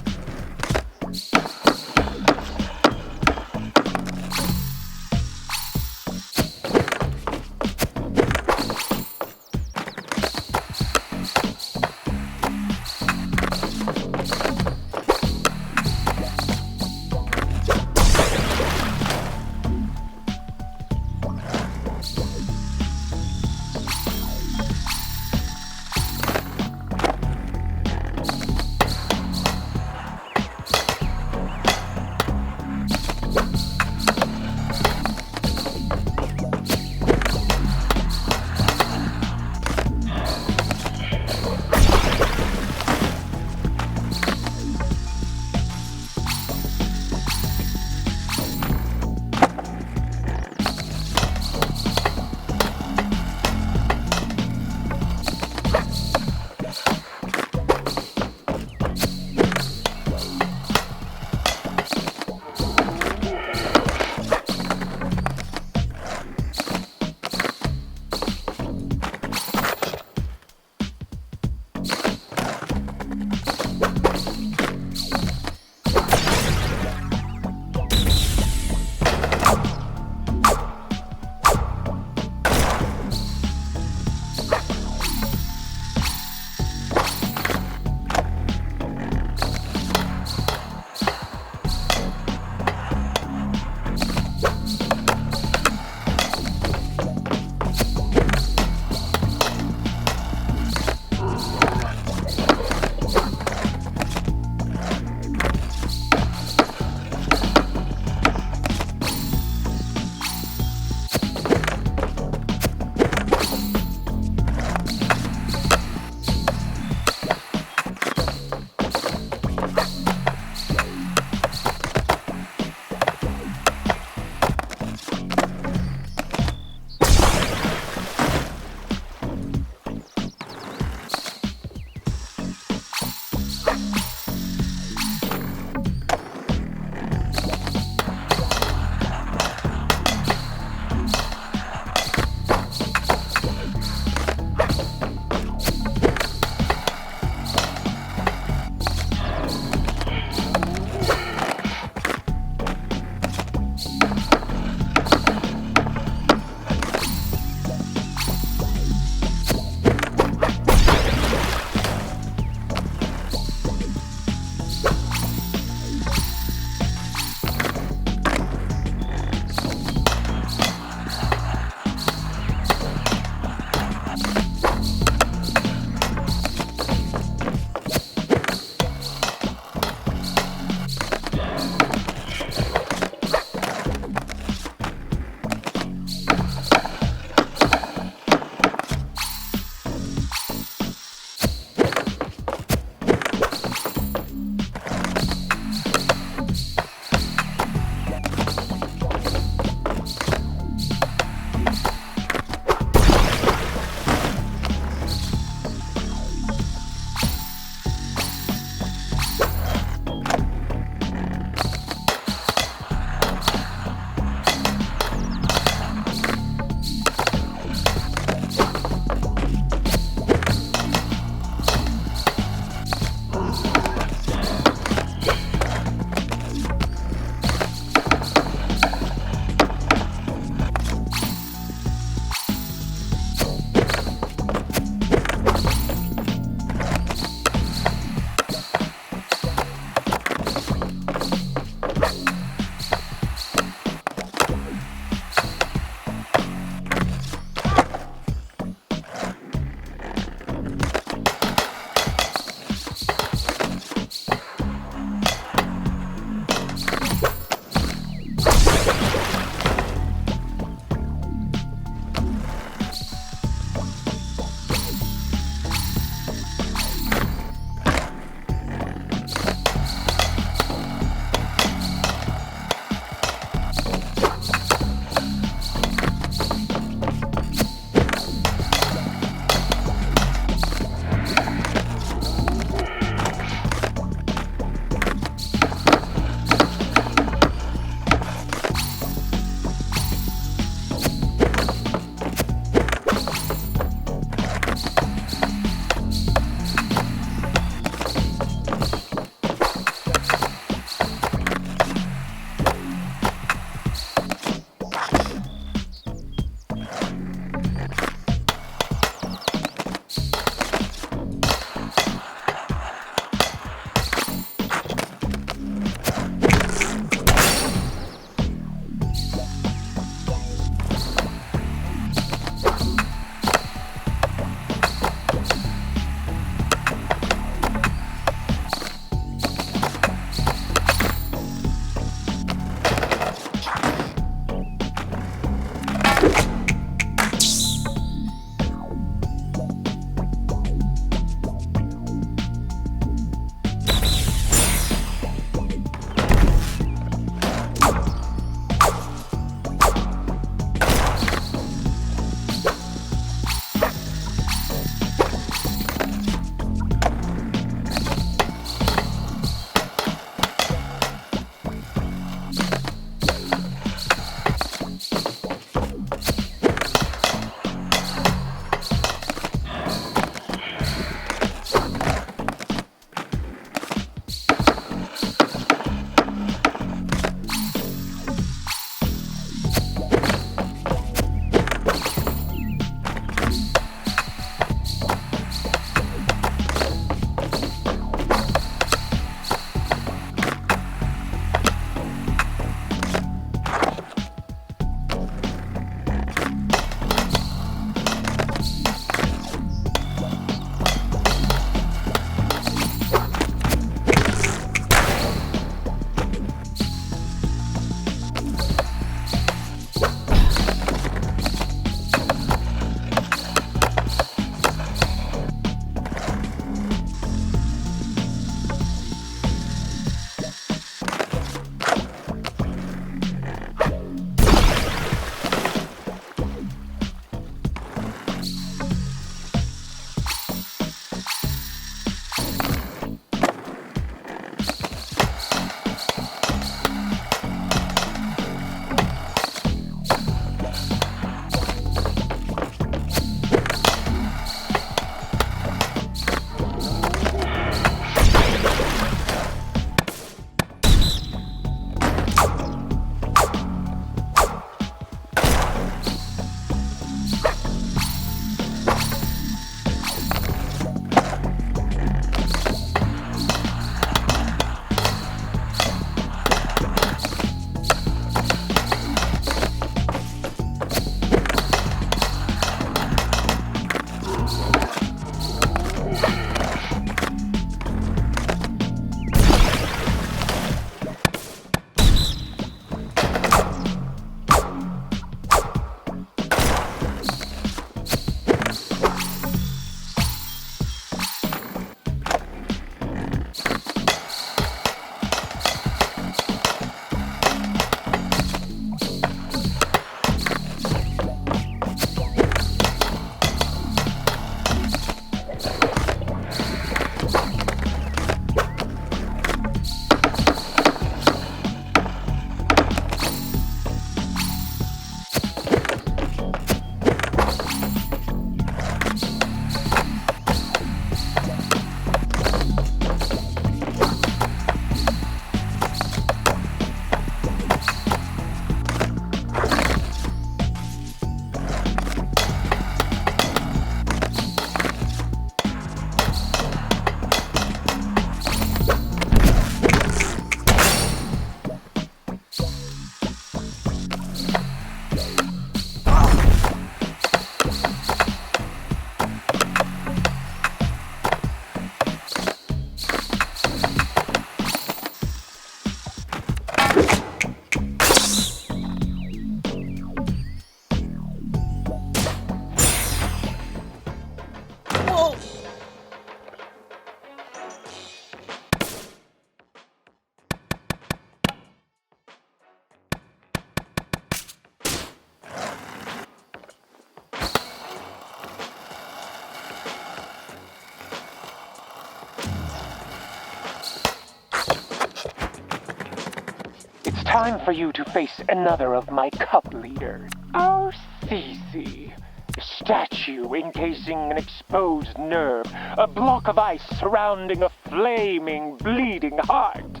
time for you to face another of my cup leaders. Oh, Cece. A statue encasing an exposed nerve, a block of ice surrounding a flaming, bleeding heart.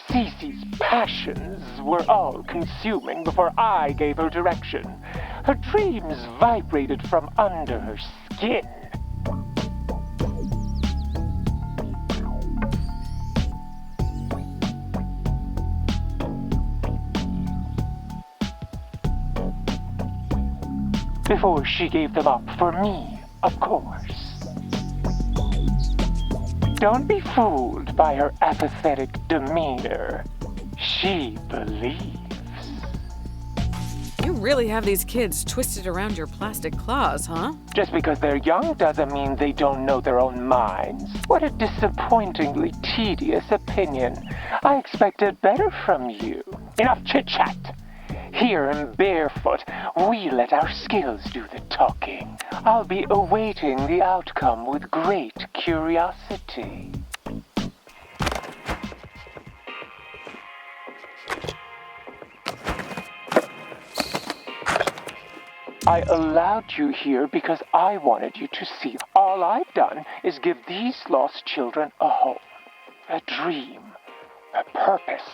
Cece's passions were all consuming before I gave her direction. Her dreams vibrated from under her skin. Before she gave them up for me, of course. Don't be fooled by her apathetic demeanor. She believes. You really have these kids twisted around your plastic claws, huh? Just because they're young doesn't mean they don't know their own minds. What a disappointingly tedious opinion. I expected better from you. Enough chit-chat. Here in Barefoot, we let our skills do the talking. I'll be awaiting the outcome with great curiosity. I allowed you here because I wanted you to see. All I've done is give these lost children a home, a dream, a purpose.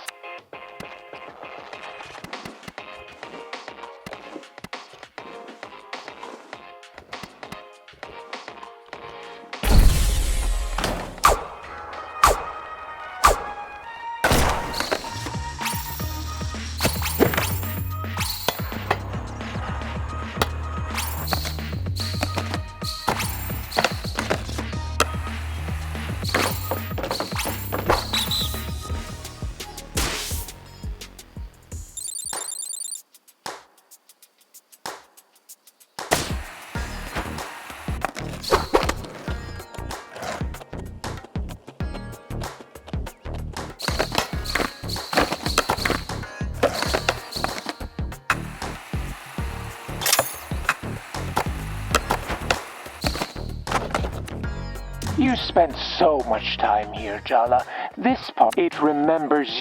You spent so much time here, Jala. This part, it remembers you.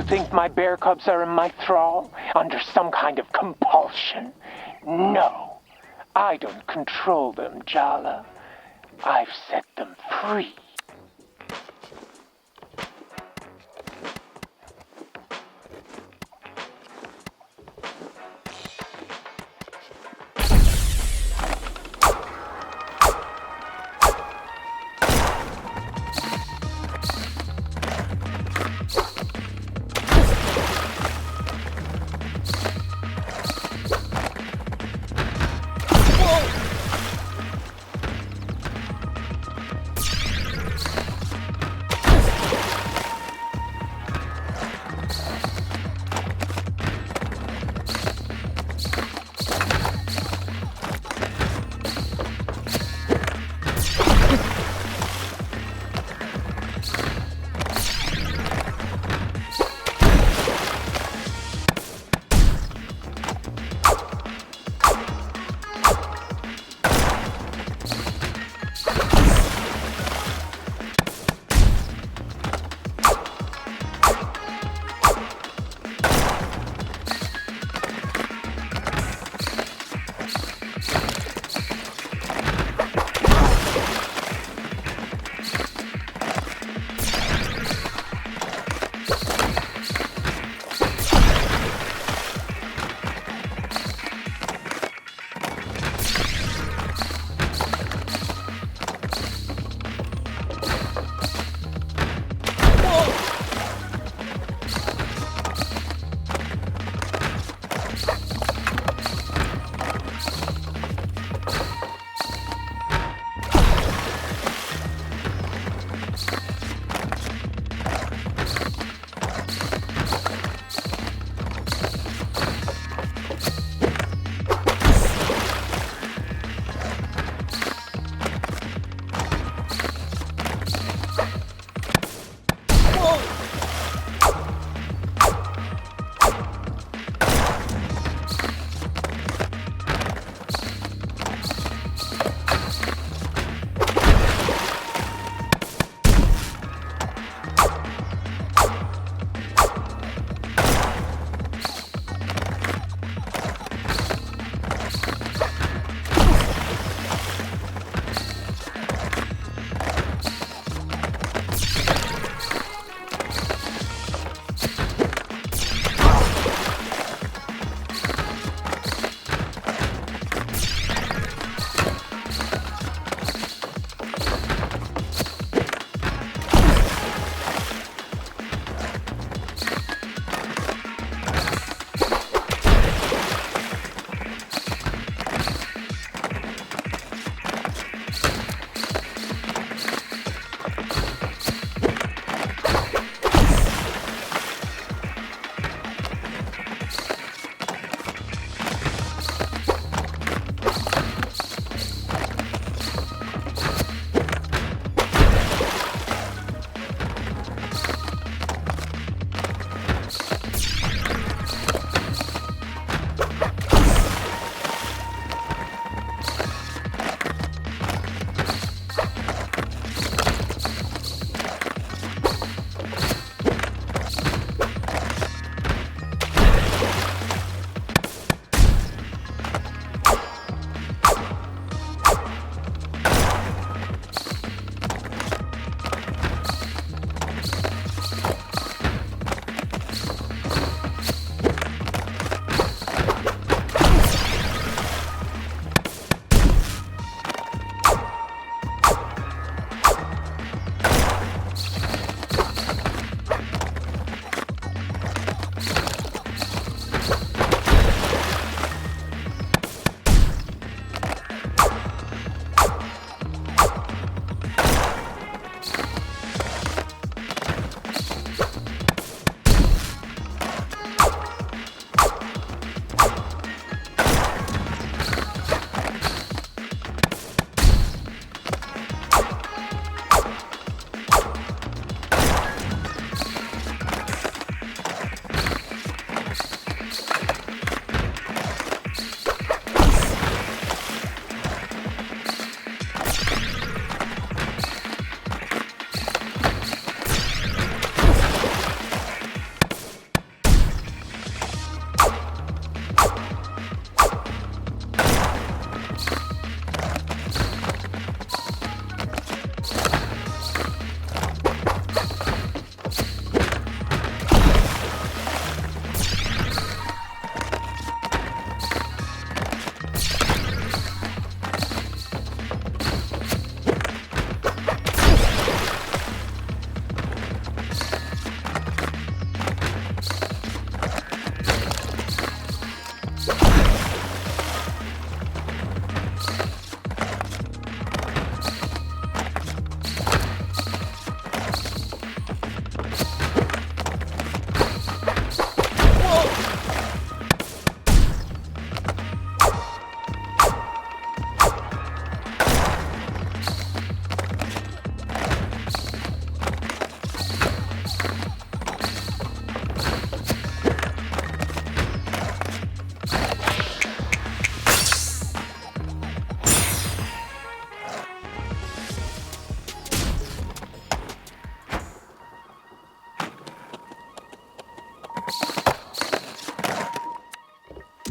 think my bear cubs are in my thrall, under some kind of compulsion? No, I don't control them, Jala. I've set them free.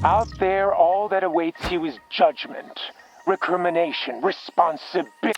Out there, all that awaits you is judgment, recrimination, responsibility.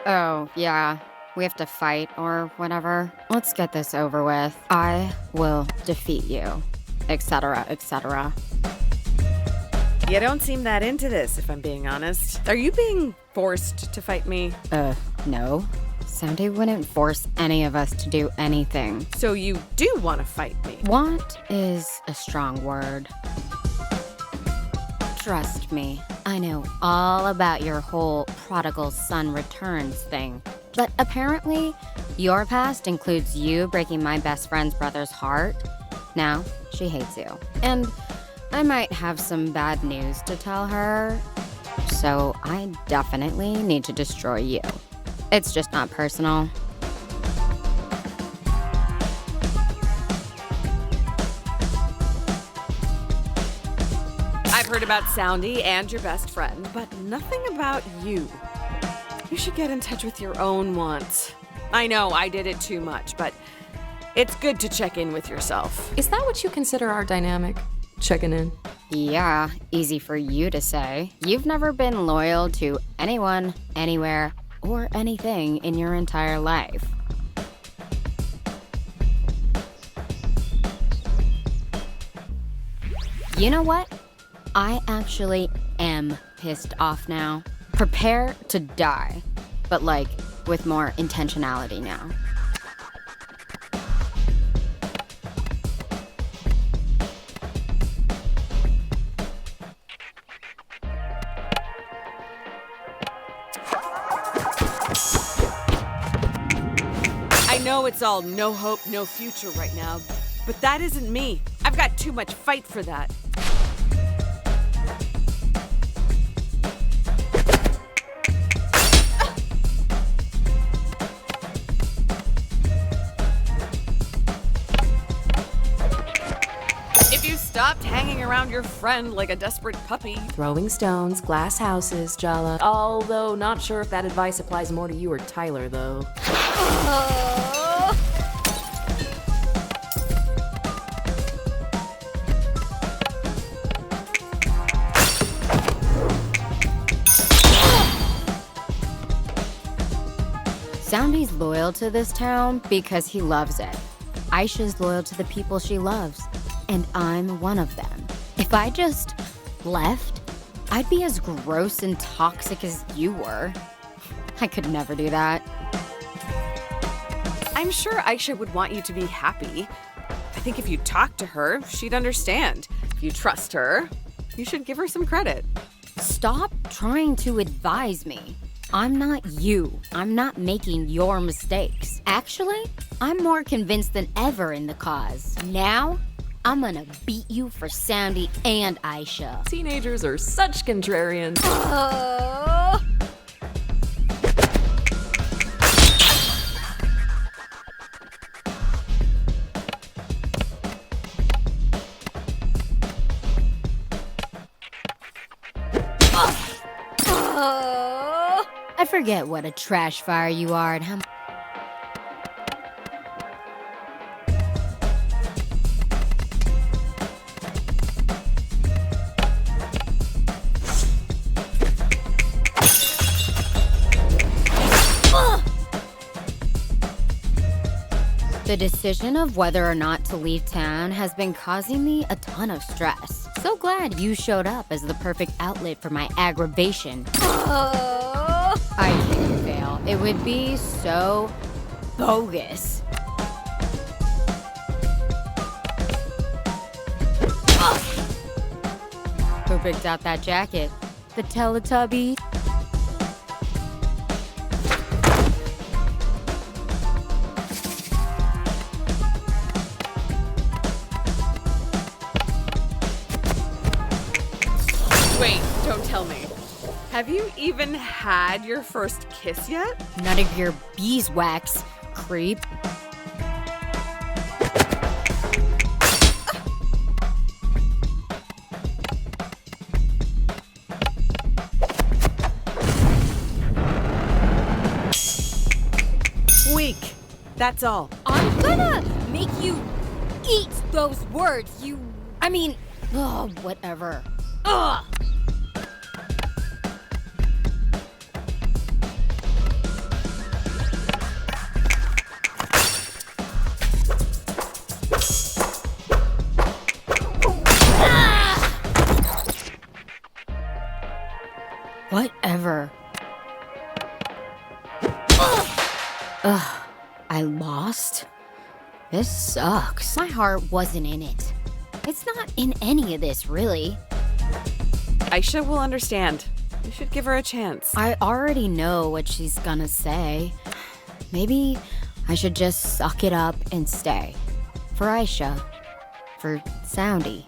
Oh, yeah. We have to fight or whatever. Let's get this over with. I will defeat you, etc., etc. You don't seem that into this, if I'm being honest. Are you being forced to fight me? No. Sandy wouldn't force any of us to do anything. So you do want to fight me? Want is a strong word. Trust me, I know all about your whole prodigal son returns thing. But apparently, your past includes you breaking my best friend's brother's heart. Now, she hates you. And I might have some bad news to tell her. So I definitely need to destroy you. It's just not personal. I've heard about Soundy and your best friend, but nothing about you. You should get in touch with your own wants. I know I did it too much, but it's good to check in with yourself. Is that what you consider our dynamic? Checking in? Yeah, easy for you to say. You've never been loyal to anyone, anywhere, or anything in your entire life. You know what? I actually am pissed off now. Prepare to die, but like with more intentionality now. know it's all no hope, no future right now, but that isn't me. I've got too much fight for that. If you stopped hanging around your friend like a desperate puppy. Throwing stones, glass houses, Jala. Although, not sure if that advice applies more to you or Tyler, though. Soundy's loyal to this town because he loves it. Aisha's loyal to the people she loves, and I'm one of them. If I just left, I'd be as gross and toxic as you were. I could never do that. I'm sure Aisha would want you to be happy. I think if you talk to her, she'd understand. If you trust her, you should give her some credit. Stop trying to advise me. I'm not you. I'm not making your mistakes. Actually, I'm more convinced than ever in the cause. Now, I'm gonna beat you for Soundy and Aisha. Teenagers are such contrarians. I forget what a trash fire you are and how. The decision of whether or not to leave town has been causing me a ton of stress. So glad you showed up as the perfect outlet for my aggravation. I can't fail. It would be so bogus. Who picked out that jacket? The Teletubby? Wait, don't tell me. Have you even had your first kiss yet? None of your beeswax, creep. Weak. That's all. I'm gonna make you eat those words, whatever. Ugh! Whatever. Ugh, I lost? This sucks. My heart wasn't in it. It's not in any of this, really. Aisha will understand. You should give her a chance. I already know what she's gonna say. Maybe I should just suck it up and stay. For Aisha. For Soundy.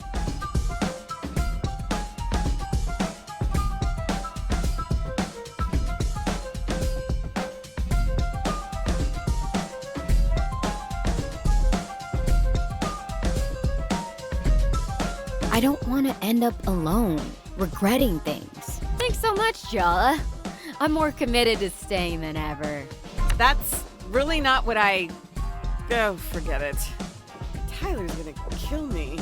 I don't want to end up alone, regretting things. Thanks so much, Jala. I'm more committed to staying than ever. That's really not what I... Oh, forget it. Tyler's gonna kill me.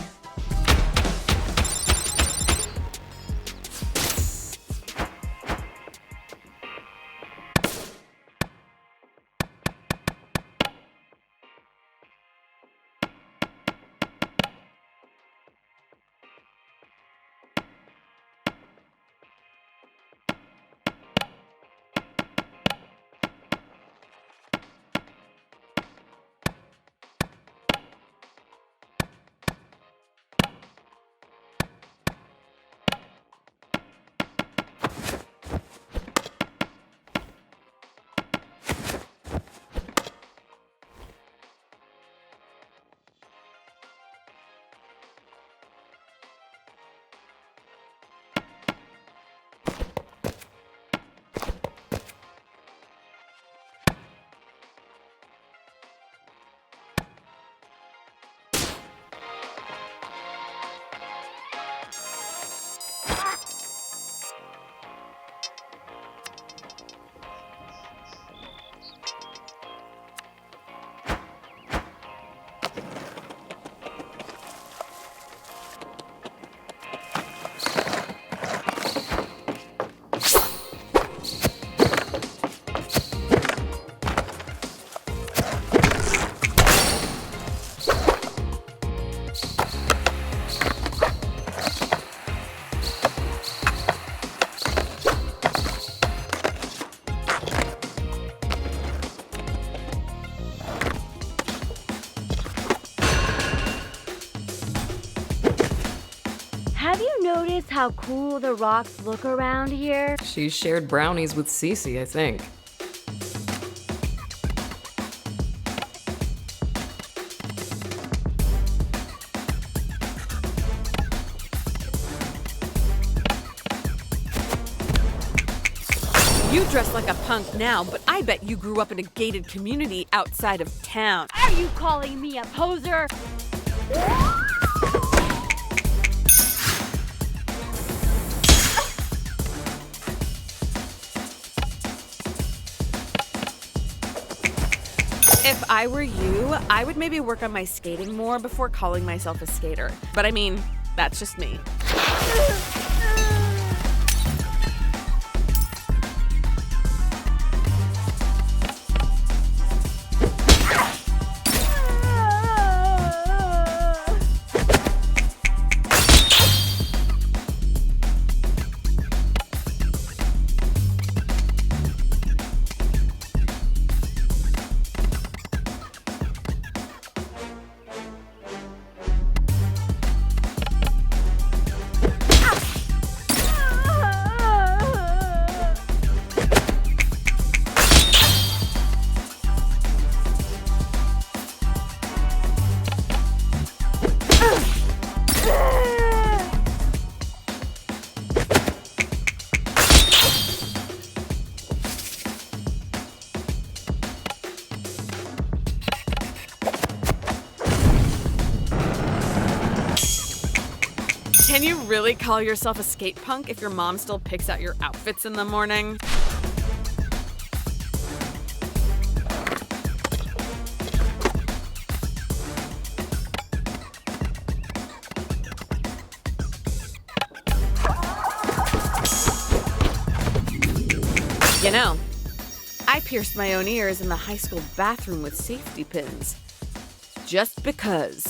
notice how cool the rocks look around here? She shared brownies with Cece, I think. You dress like a punk now, but I bet you grew up in a gated community outside of town. Are you calling me a poser? If I were you, I would maybe work on my skating more before calling myself a skater. But I mean, that's just me. Can you really call yourself a skate punk if your mom still picks out your outfits in the morning? You know, I pierced my own ears in the high school bathroom with safety pins. Just because.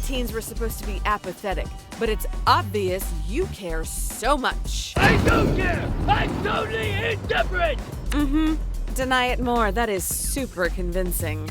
Teens were supposed to be apathetic, but it's obvious you care so much. I don't care! I'm totally indifferent! Mm-hmm. Deny it more. That is super convincing.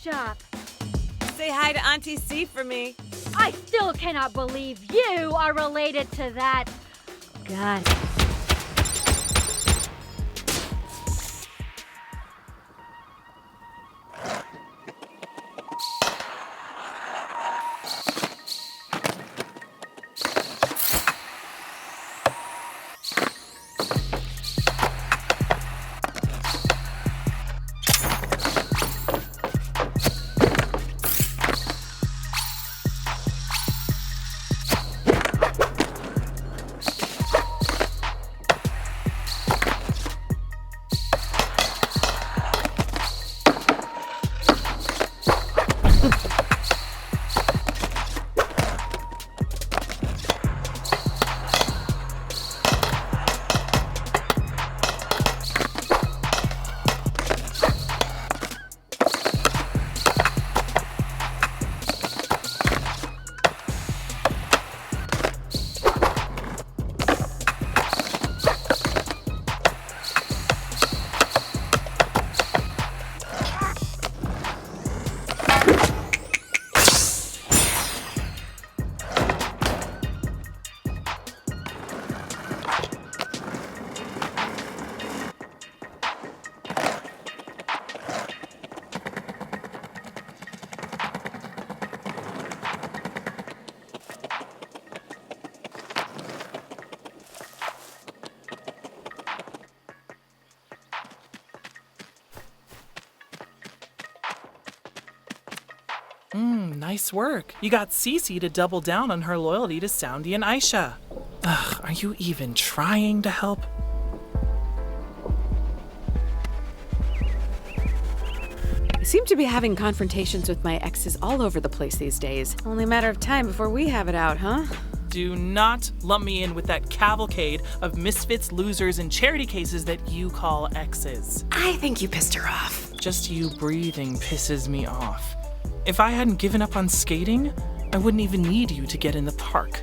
Shop. Say hi to Auntie C for me. I still cannot believe you are related to that. God. Nice work. You got Cece to double down on her loyalty to Soundy and Aisha. Ugh, are you even trying to help? I seem to be having confrontations with my exes all over the place these days. Only a matter of time before we have it out, huh? Do not lump me in with that cavalcade of misfits, losers, and charity cases that you call exes. I think you pissed her off. Just you breathing pisses me off. If I hadn't given up on skating, I wouldn't even need you to get in the park.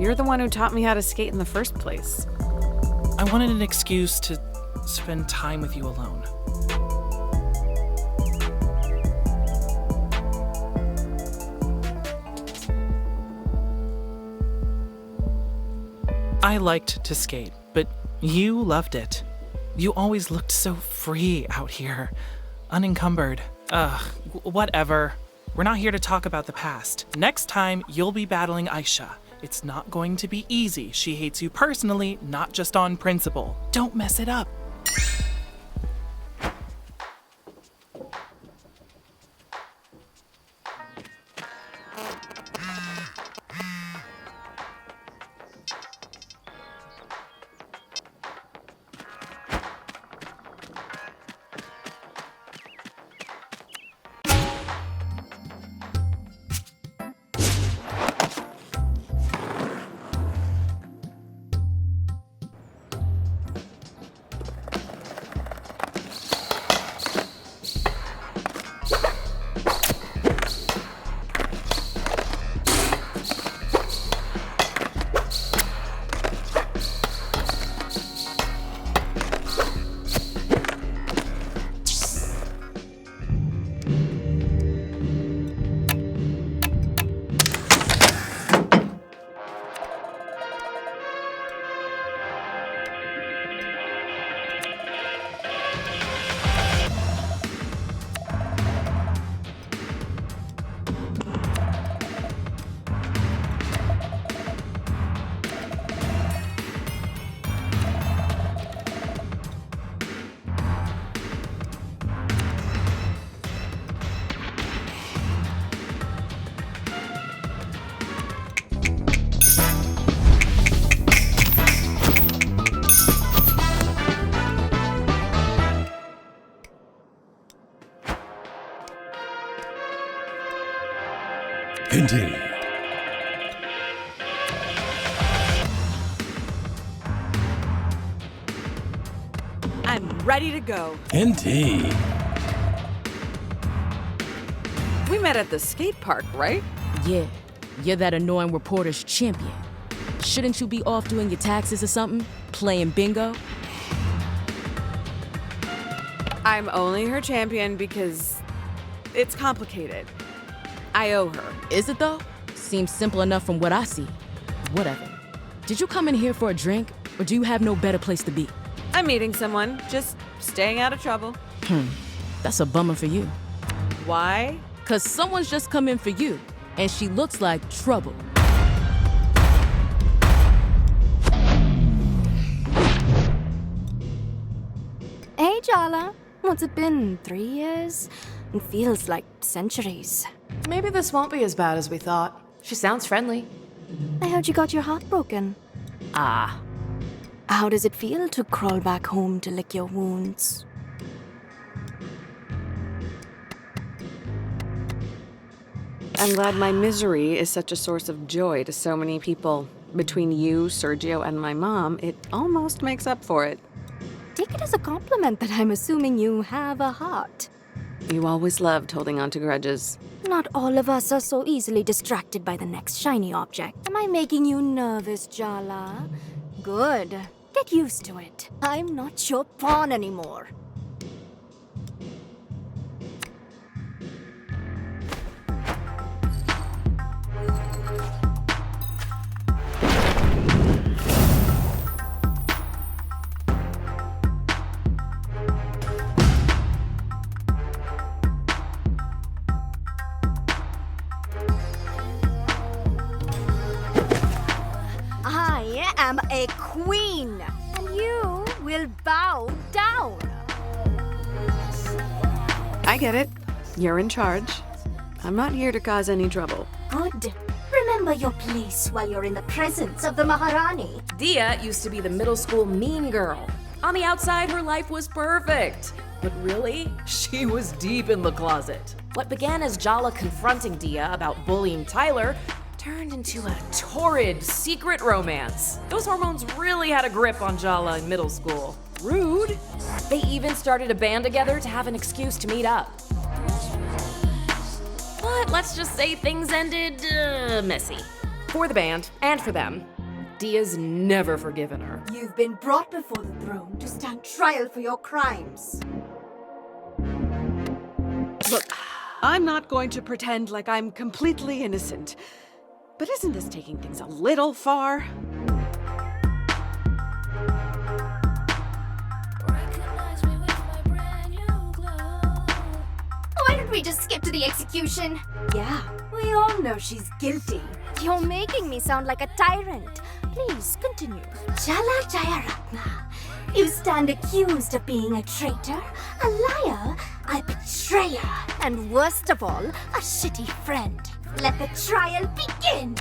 You're the one who taught me how to skate in the first place. I wanted an excuse to spend time with you alone. I liked to skate, but you loved it. You always looked so free out here, unencumbered. Whatever. We're not here to talk about the past. Next time, you'll be battling Aisha. It's not going to be easy. She hates you personally, not just on principle. Don't mess it up. Indeed. I'm ready to go. Indeed. We met at the skate park, right? Yeah, you're that annoying reporter's champion. Shouldn't you be off doing your taxes or something? Playing bingo? I'm only her champion because it's complicated. I owe her. Is it though? Seems simple enough from what I see. Whatever. Did you come in here for a drink, or do you have no better place to be? I'm meeting someone, just staying out of trouble. That's a bummer for you. Why? 'Cause someone's just come in for you, and she looks like trouble. Hey, Jala. What's it been? 3 years? It feels like centuries. Maybe this won't be as bad as we thought. She sounds friendly. I heard you got your heart broken. Ah. How does it feel to crawl back home to lick your wounds? I'm glad my misery is such a source of joy to so many people. Between you, Sergio, and my mom, it almost makes up for it. Take it as a compliment that I'm assuming you have a heart. You always loved holding on to grudges. Not all of us are so easily distracted by the next shiny object. Am I making you nervous, Jala? Good. Get used to it. I'm not your pawn anymore. I am a queen, and you will bow down. I get it. You're in charge. I'm not here to cause any trouble. Good. Remember your place while you're in the presence of the Maharani. Dia used to be the middle school mean girl. On the outside, her life was perfect. But really, she was deep in the closet. What began as Jala confronting Dia about bullying Tyler turned into a torrid, secret romance. Those hormones really had a grip on Jala in middle school. Rude. They even started a band together to have an excuse to meet up. But let's just say things ended messy. For the band, and for them. Dia's never forgiven her. You've been brought before the throne to stand trial for your crimes. Look, I'm not going to pretend like I'm completely innocent. But isn't this taking things a little far? Why don't we just skip to the execution? Yeah, we all know she's guilty. You're making me sound like a tyrant. Please, continue. Jala Jayaratna, you stand accused of being a traitor, a liar, a betrayer, and worst of all, a shitty friend. Let the trial begin!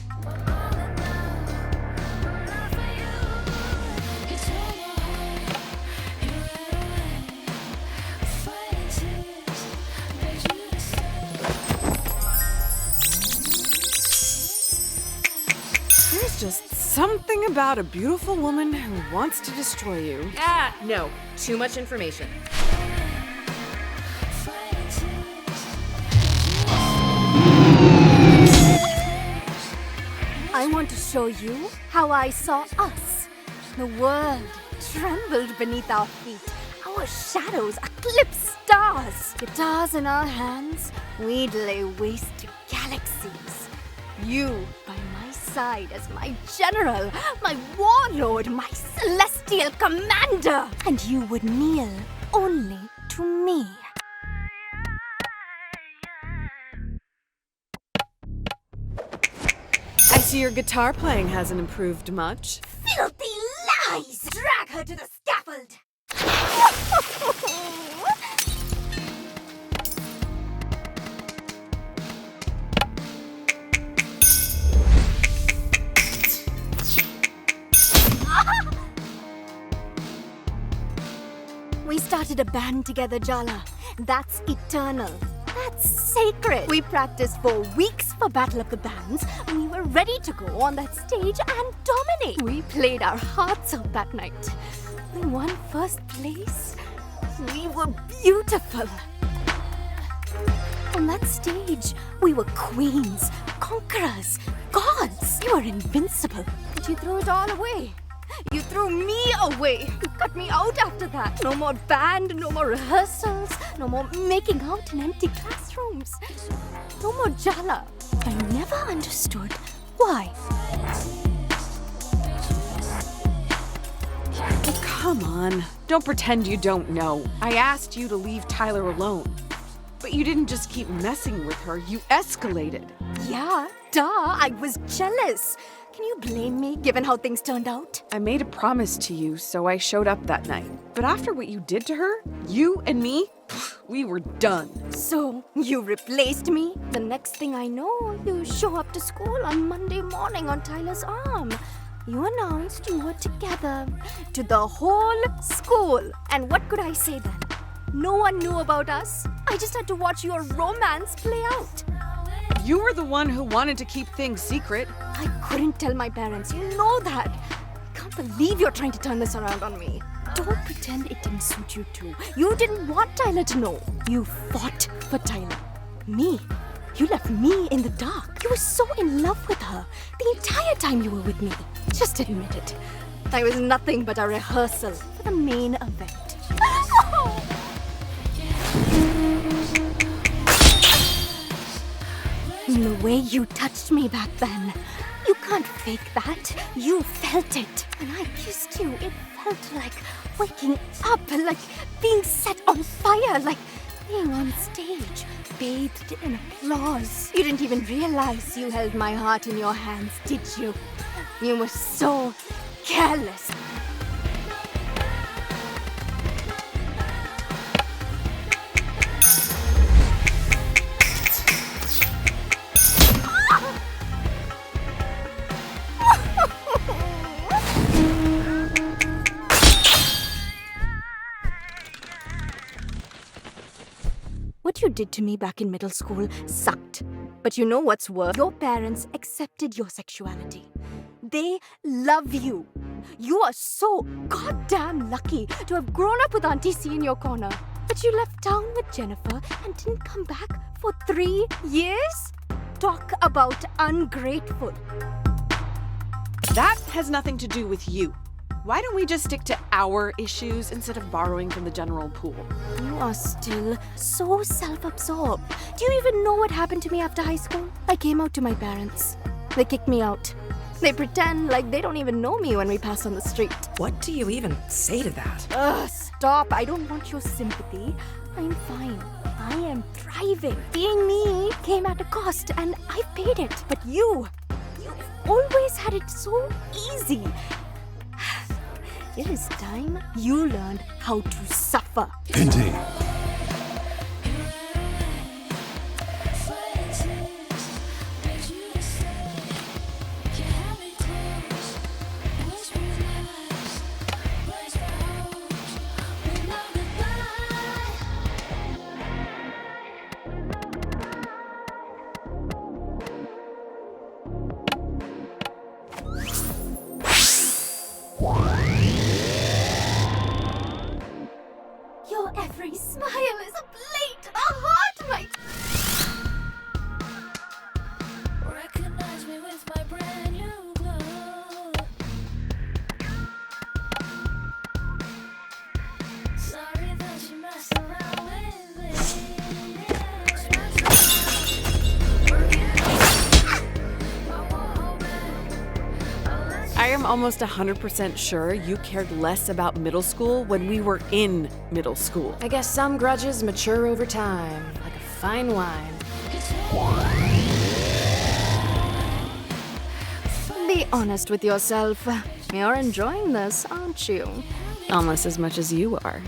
There's just something about a beautiful woman who wants to destroy you. No. Too much information. I want to show you how I saw us. The world trembled beneath our feet. Our shadows eclipsed stars. Guitars in our hands, we'd lay waste to galaxies. You by my side as my general, my warlord, my celestial commander. And you would kneel only to me. I see your guitar playing hasn't improved much. Filthy lies! Drag her to the scaffold! We started a band together, Jala. That's eternal. That's sacred. We practiced for weeks for Battle of the Bands. We were ready to go on that stage and dominate. We played our hearts out that night. We won first place. We were beautiful. On that stage, we were queens, conquerors, gods. You were invincible. But you threw it all away. You threw me away. You cut me out after that. No more band, no more rehearsals, no more making out in empty classrooms. No more Jala. I never understood why. Oh, come on. Don't pretend you don't know. I asked you to leave Tyler alone. But you didn't just keep messing with her, you escalated. Yeah, duh. I was jealous. Can you blame me, given how things turned out? I made a promise to you, so I showed up that night. But after what you did to her, you and me, we were done. So, you replaced me? The next thing I know, you show up to school on Monday morning on Tyler's arm. You announced you were together to the whole school. And what could I say then? No one knew about us. I just had to watch your romance play out. You were the one who wanted to keep things secret. I couldn't tell my parents. You know that. I can't believe you're trying to turn this around on me. Don't pretend it didn't suit you too. You didn't want Tyler to know. You fought for Tyler. Me. You left me in the dark. You were so in love with her the entire time you were with me. Just admit it. I was nothing but a rehearsal for the main event. The way you touched me back then, you can't fake that. You felt it. When I kissed you, it felt like waking up, like being set on fire, like being on stage, bathed in applause. You didn't even realize you held my heart in your hands, did you? You were so careless. What you did to me back in middle school sucked. But you know what's worse? Your parents accepted your sexuality. They love you. You are so goddamn lucky to have grown up with Auntie C in your corner. But you left town with Jennifer and didn't come back for 3 years? Talk about ungrateful. That has nothing to do with you. Why don't we just stick to our issues instead of borrowing from the general pool? You are still so self-absorbed. Do you even know what happened to me after high school? I came out to my parents. They kicked me out. They pretend like they don't even know me when we pass on the street. What do you even say to that? Ugh, stop. I don't want your sympathy. I'm fine. I am thriving. Being me came at a cost and I paid it. But you've always had it so easy. It is time you learned how to suffer. Indeed. Your every smile is a blade to the heart, my... Recognize me with my brand new glow. Sorry that you messed around with me. I am almost 100% sure you cared less about middle school when we were in middle school. I guess some grudges mature over time, like a fine wine. Be honest with yourself. You're enjoying this, aren't you? Almost as much as you are.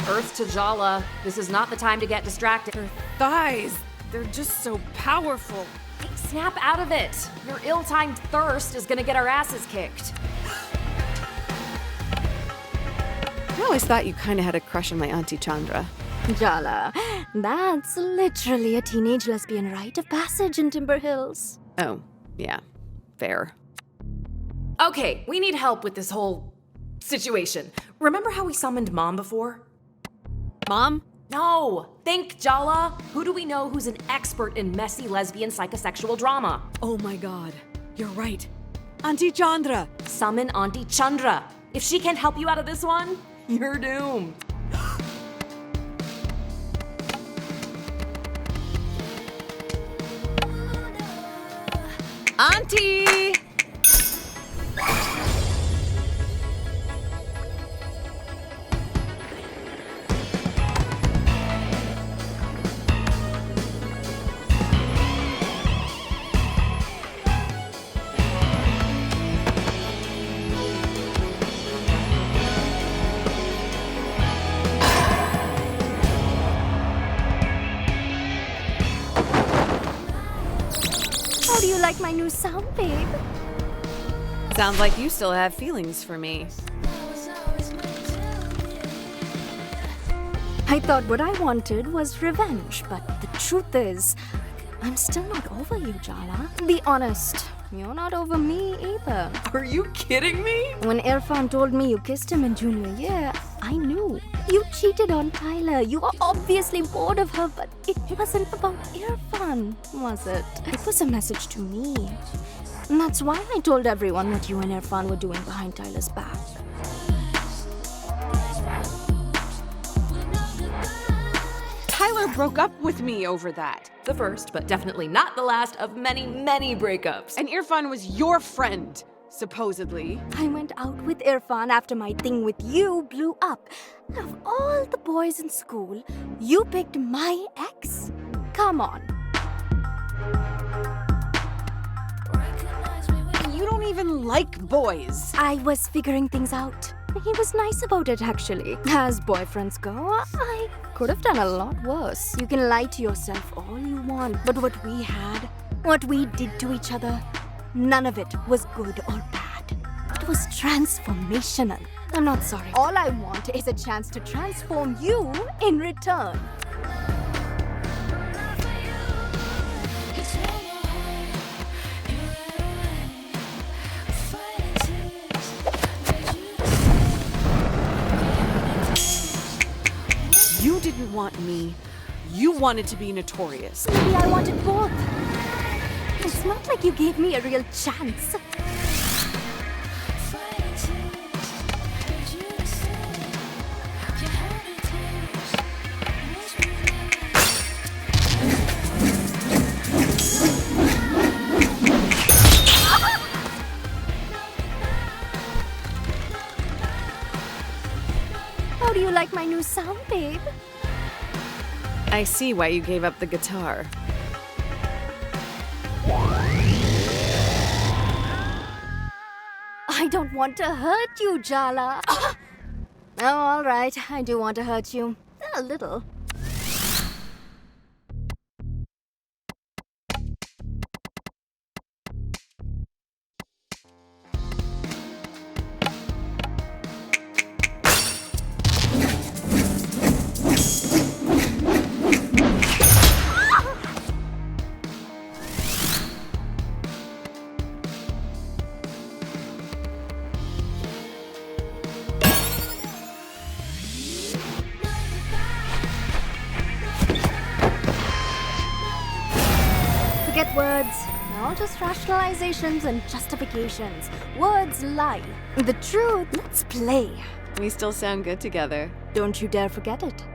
Earth to Jala, this is not the time to get distracted. Her thighs, they're just so powerful. Hey, snap out of it. Your ill-timed thirst is gonna get our asses kicked. I always thought you kind of had a crush on my Auntie Chandra. Jala, that's literally a teenage lesbian rite of passage in Timber Hills. Oh, yeah, fair. Okay, we need help with this whole situation. Remember how we summoned Mom before? Mom? No! Think, Jala! Who do we know who's an expert in messy lesbian psychosexual drama? Oh my god, you're right. Auntie Chandra! Summon Auntie Chandra. If she can't help you out of this one, you're doomed. Auntie! How do you like my new sound, babe? Sounds like you still have feelings for me. I thought what I wanted was revenge, but the truth is, I'm still not over you, Jala. Be honest, you're not over me either. Are you kidding me? When Irfan told me you kissed him in junior year, I knew. You cheated on Tyler. You were obviously bored of her, but it wasn't about Irfan, was it? It was a message to me. And that's why I told everyone what you and Irfan were doing behind Tyler's back. Tyler broke up with me over that. The first, but definitely not the last of many, many breakups. And Irfan was your friend, supposedly. I went out with Irfan after my thing with you blew up. Of all the boys in school, you picked my ex? Come on. You don't even like boys. I was figuring things out. He was nice about it, actually. As boyfriends go, I could have done a lot worse. You can lie to yourself all you want, but what we had, what we did to each other, none of it was good or bad. It was transformational. I'm not sorry. All I want is a chance to transform you in return. You didn't want me. You wanted to be notorious. Maybe I wanted both. It's not like you gave me a real chance. How do you like my new sound, babe? I see why you gave up the guitar. I don't want to hurt you, Jala. Oh, all right. I do want to hurt you. A little. Forget words. They're all just rationalizations and justifications. Words lie. The truth, let's play. We still sound good together. Don't you dare forget it.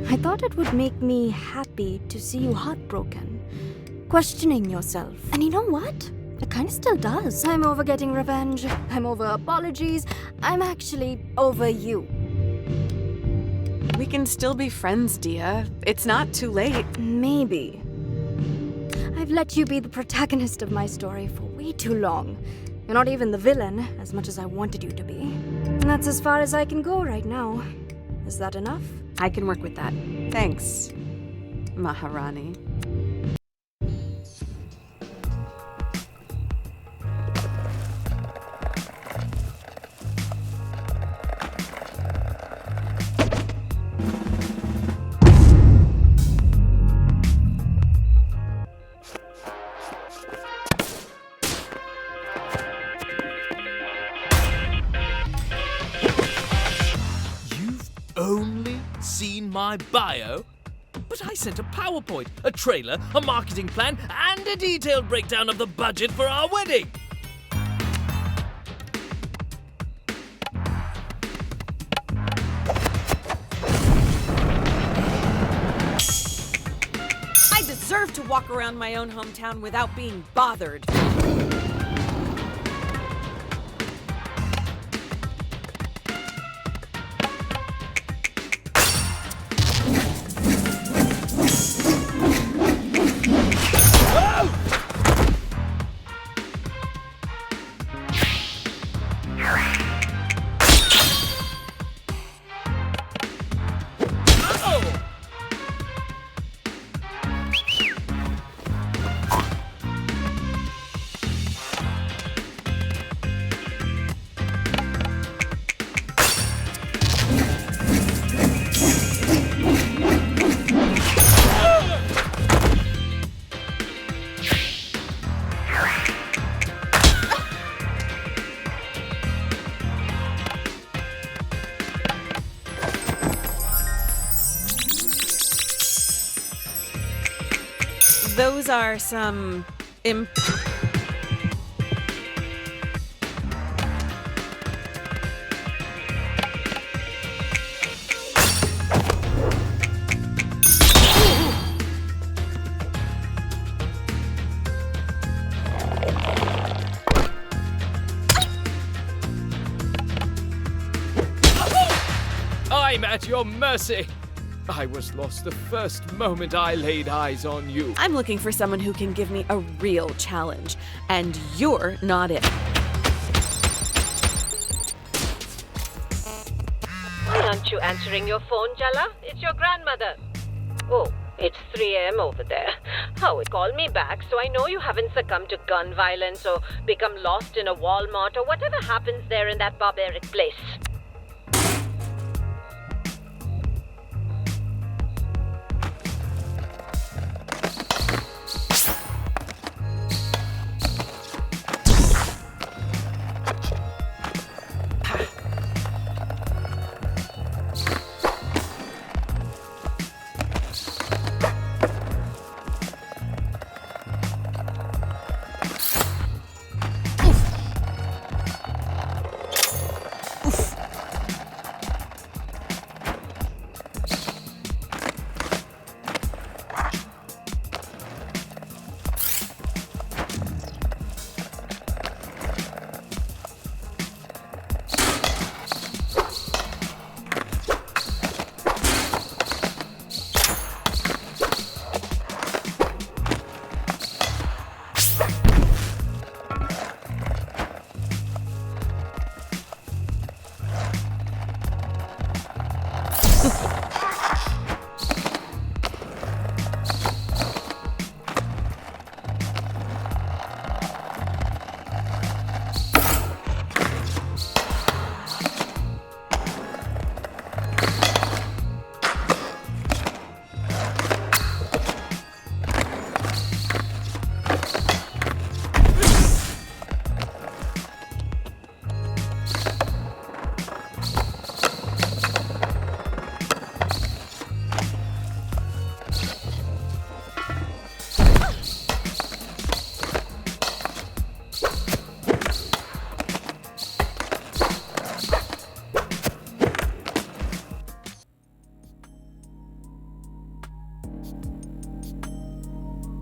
I thought it would make me happy to see you heartbroken, questioning yourself. And you know what? It kind of still does. I'm over getting revenge. I'm over apologies. I'm actually over you. We can still be friends, Dia. It's not too late. Maybe. I've let you be the protagonist of my story for way too long. You're not even the villain, as much as I wanted you to be. And that's as far as I can go right now. Is that enough? I can work with that. Thanks, Maharani. Only seen my bio? But I sent a PowerPoint, a trailer, a marketing plan, and a detailed breakdown of the budget for our wedding. I deserve to walk around my own hometown without being bothered. Those are some I'm at your mercy. I was lost the first moment I laid eyes on you. I'm looking for someone who can give me a real challenge, and you're not it. Why aren't you answering your phone, Jala? It's your grandmother. Oh, it's 3 a.m. over there. Howard, call me back so I know you haven't succumbed to gun violence or become lost in a Walmart or whatever happens there in that barbaric place.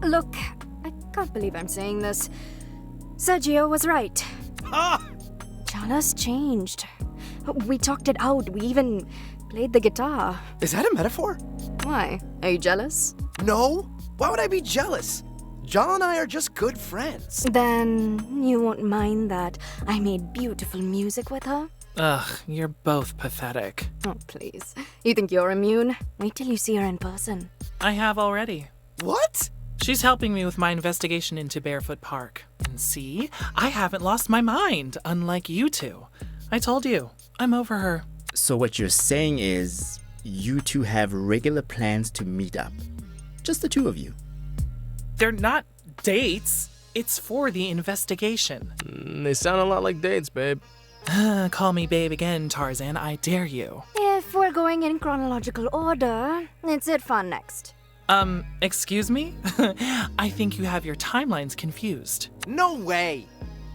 Look, I can't believe I'm saying this. Sergio was right. Jala's changed. We talked it out. We even played the guitar. Is that a metaphor? Why? Are you jealous? No. Why would I be jealous? Jala and I are just good friends. Then you won't mind that I made beautiful music with her? Ugh, you're both pathetic. Oh, please. You think you're immune? Wait till you see her in person. I have already. What? She's helping me with my investigation into Barefoot Park. And see, I haven't lost my mind, unlike you two. I told you, I'm over her. So what you're saying is, you two have regular plans to meet up. Just the two of you. They're not dates. It's for the investigation. They sound a lot like dates, babe. Call me babe again, Tarzan. I dare you. If we're going in chronological order, it's it fun next. Excuse me? I think you have your timelines confused. No way!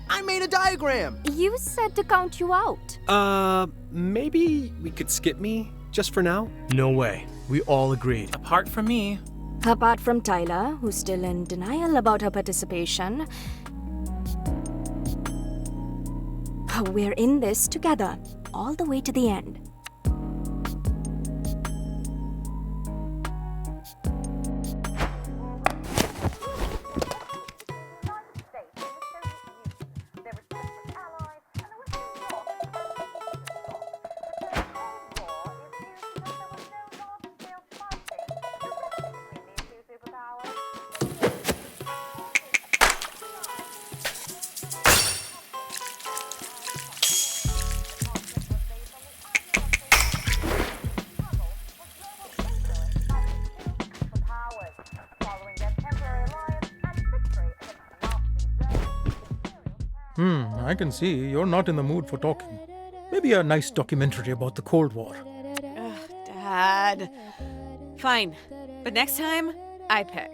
I made a diagram! You said to count you out. Maybe we could skip me, just for now? No way. We all agreed. Apart from me. Apart from Tyler, who's still in denial about her participation. We're in this together, all the way to the end. I can see you're not in the mood for talking. Maybe a nice documentary about the Cold War. Dad. Fine. But next time, I pick.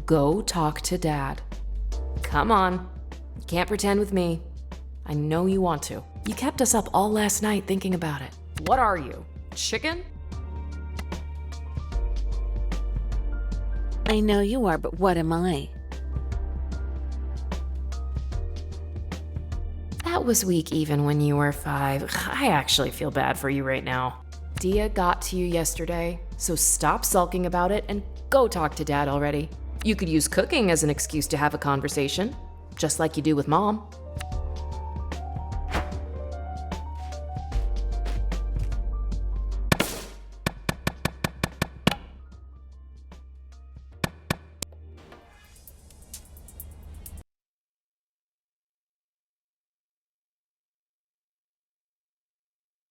go talk to Dad. Come on. You can't pretend with me. I know you want to. You kept us up all last night thinking about it. What are you? Chicken? I know you are, but what am I? That was weak even when you were 5. I actually feel bad for you right now. Dia got to you yesterday, so stop sulking about it and go talk to Dad already. You could use cooking as an excuse to have a conversation, just like you do with Mom.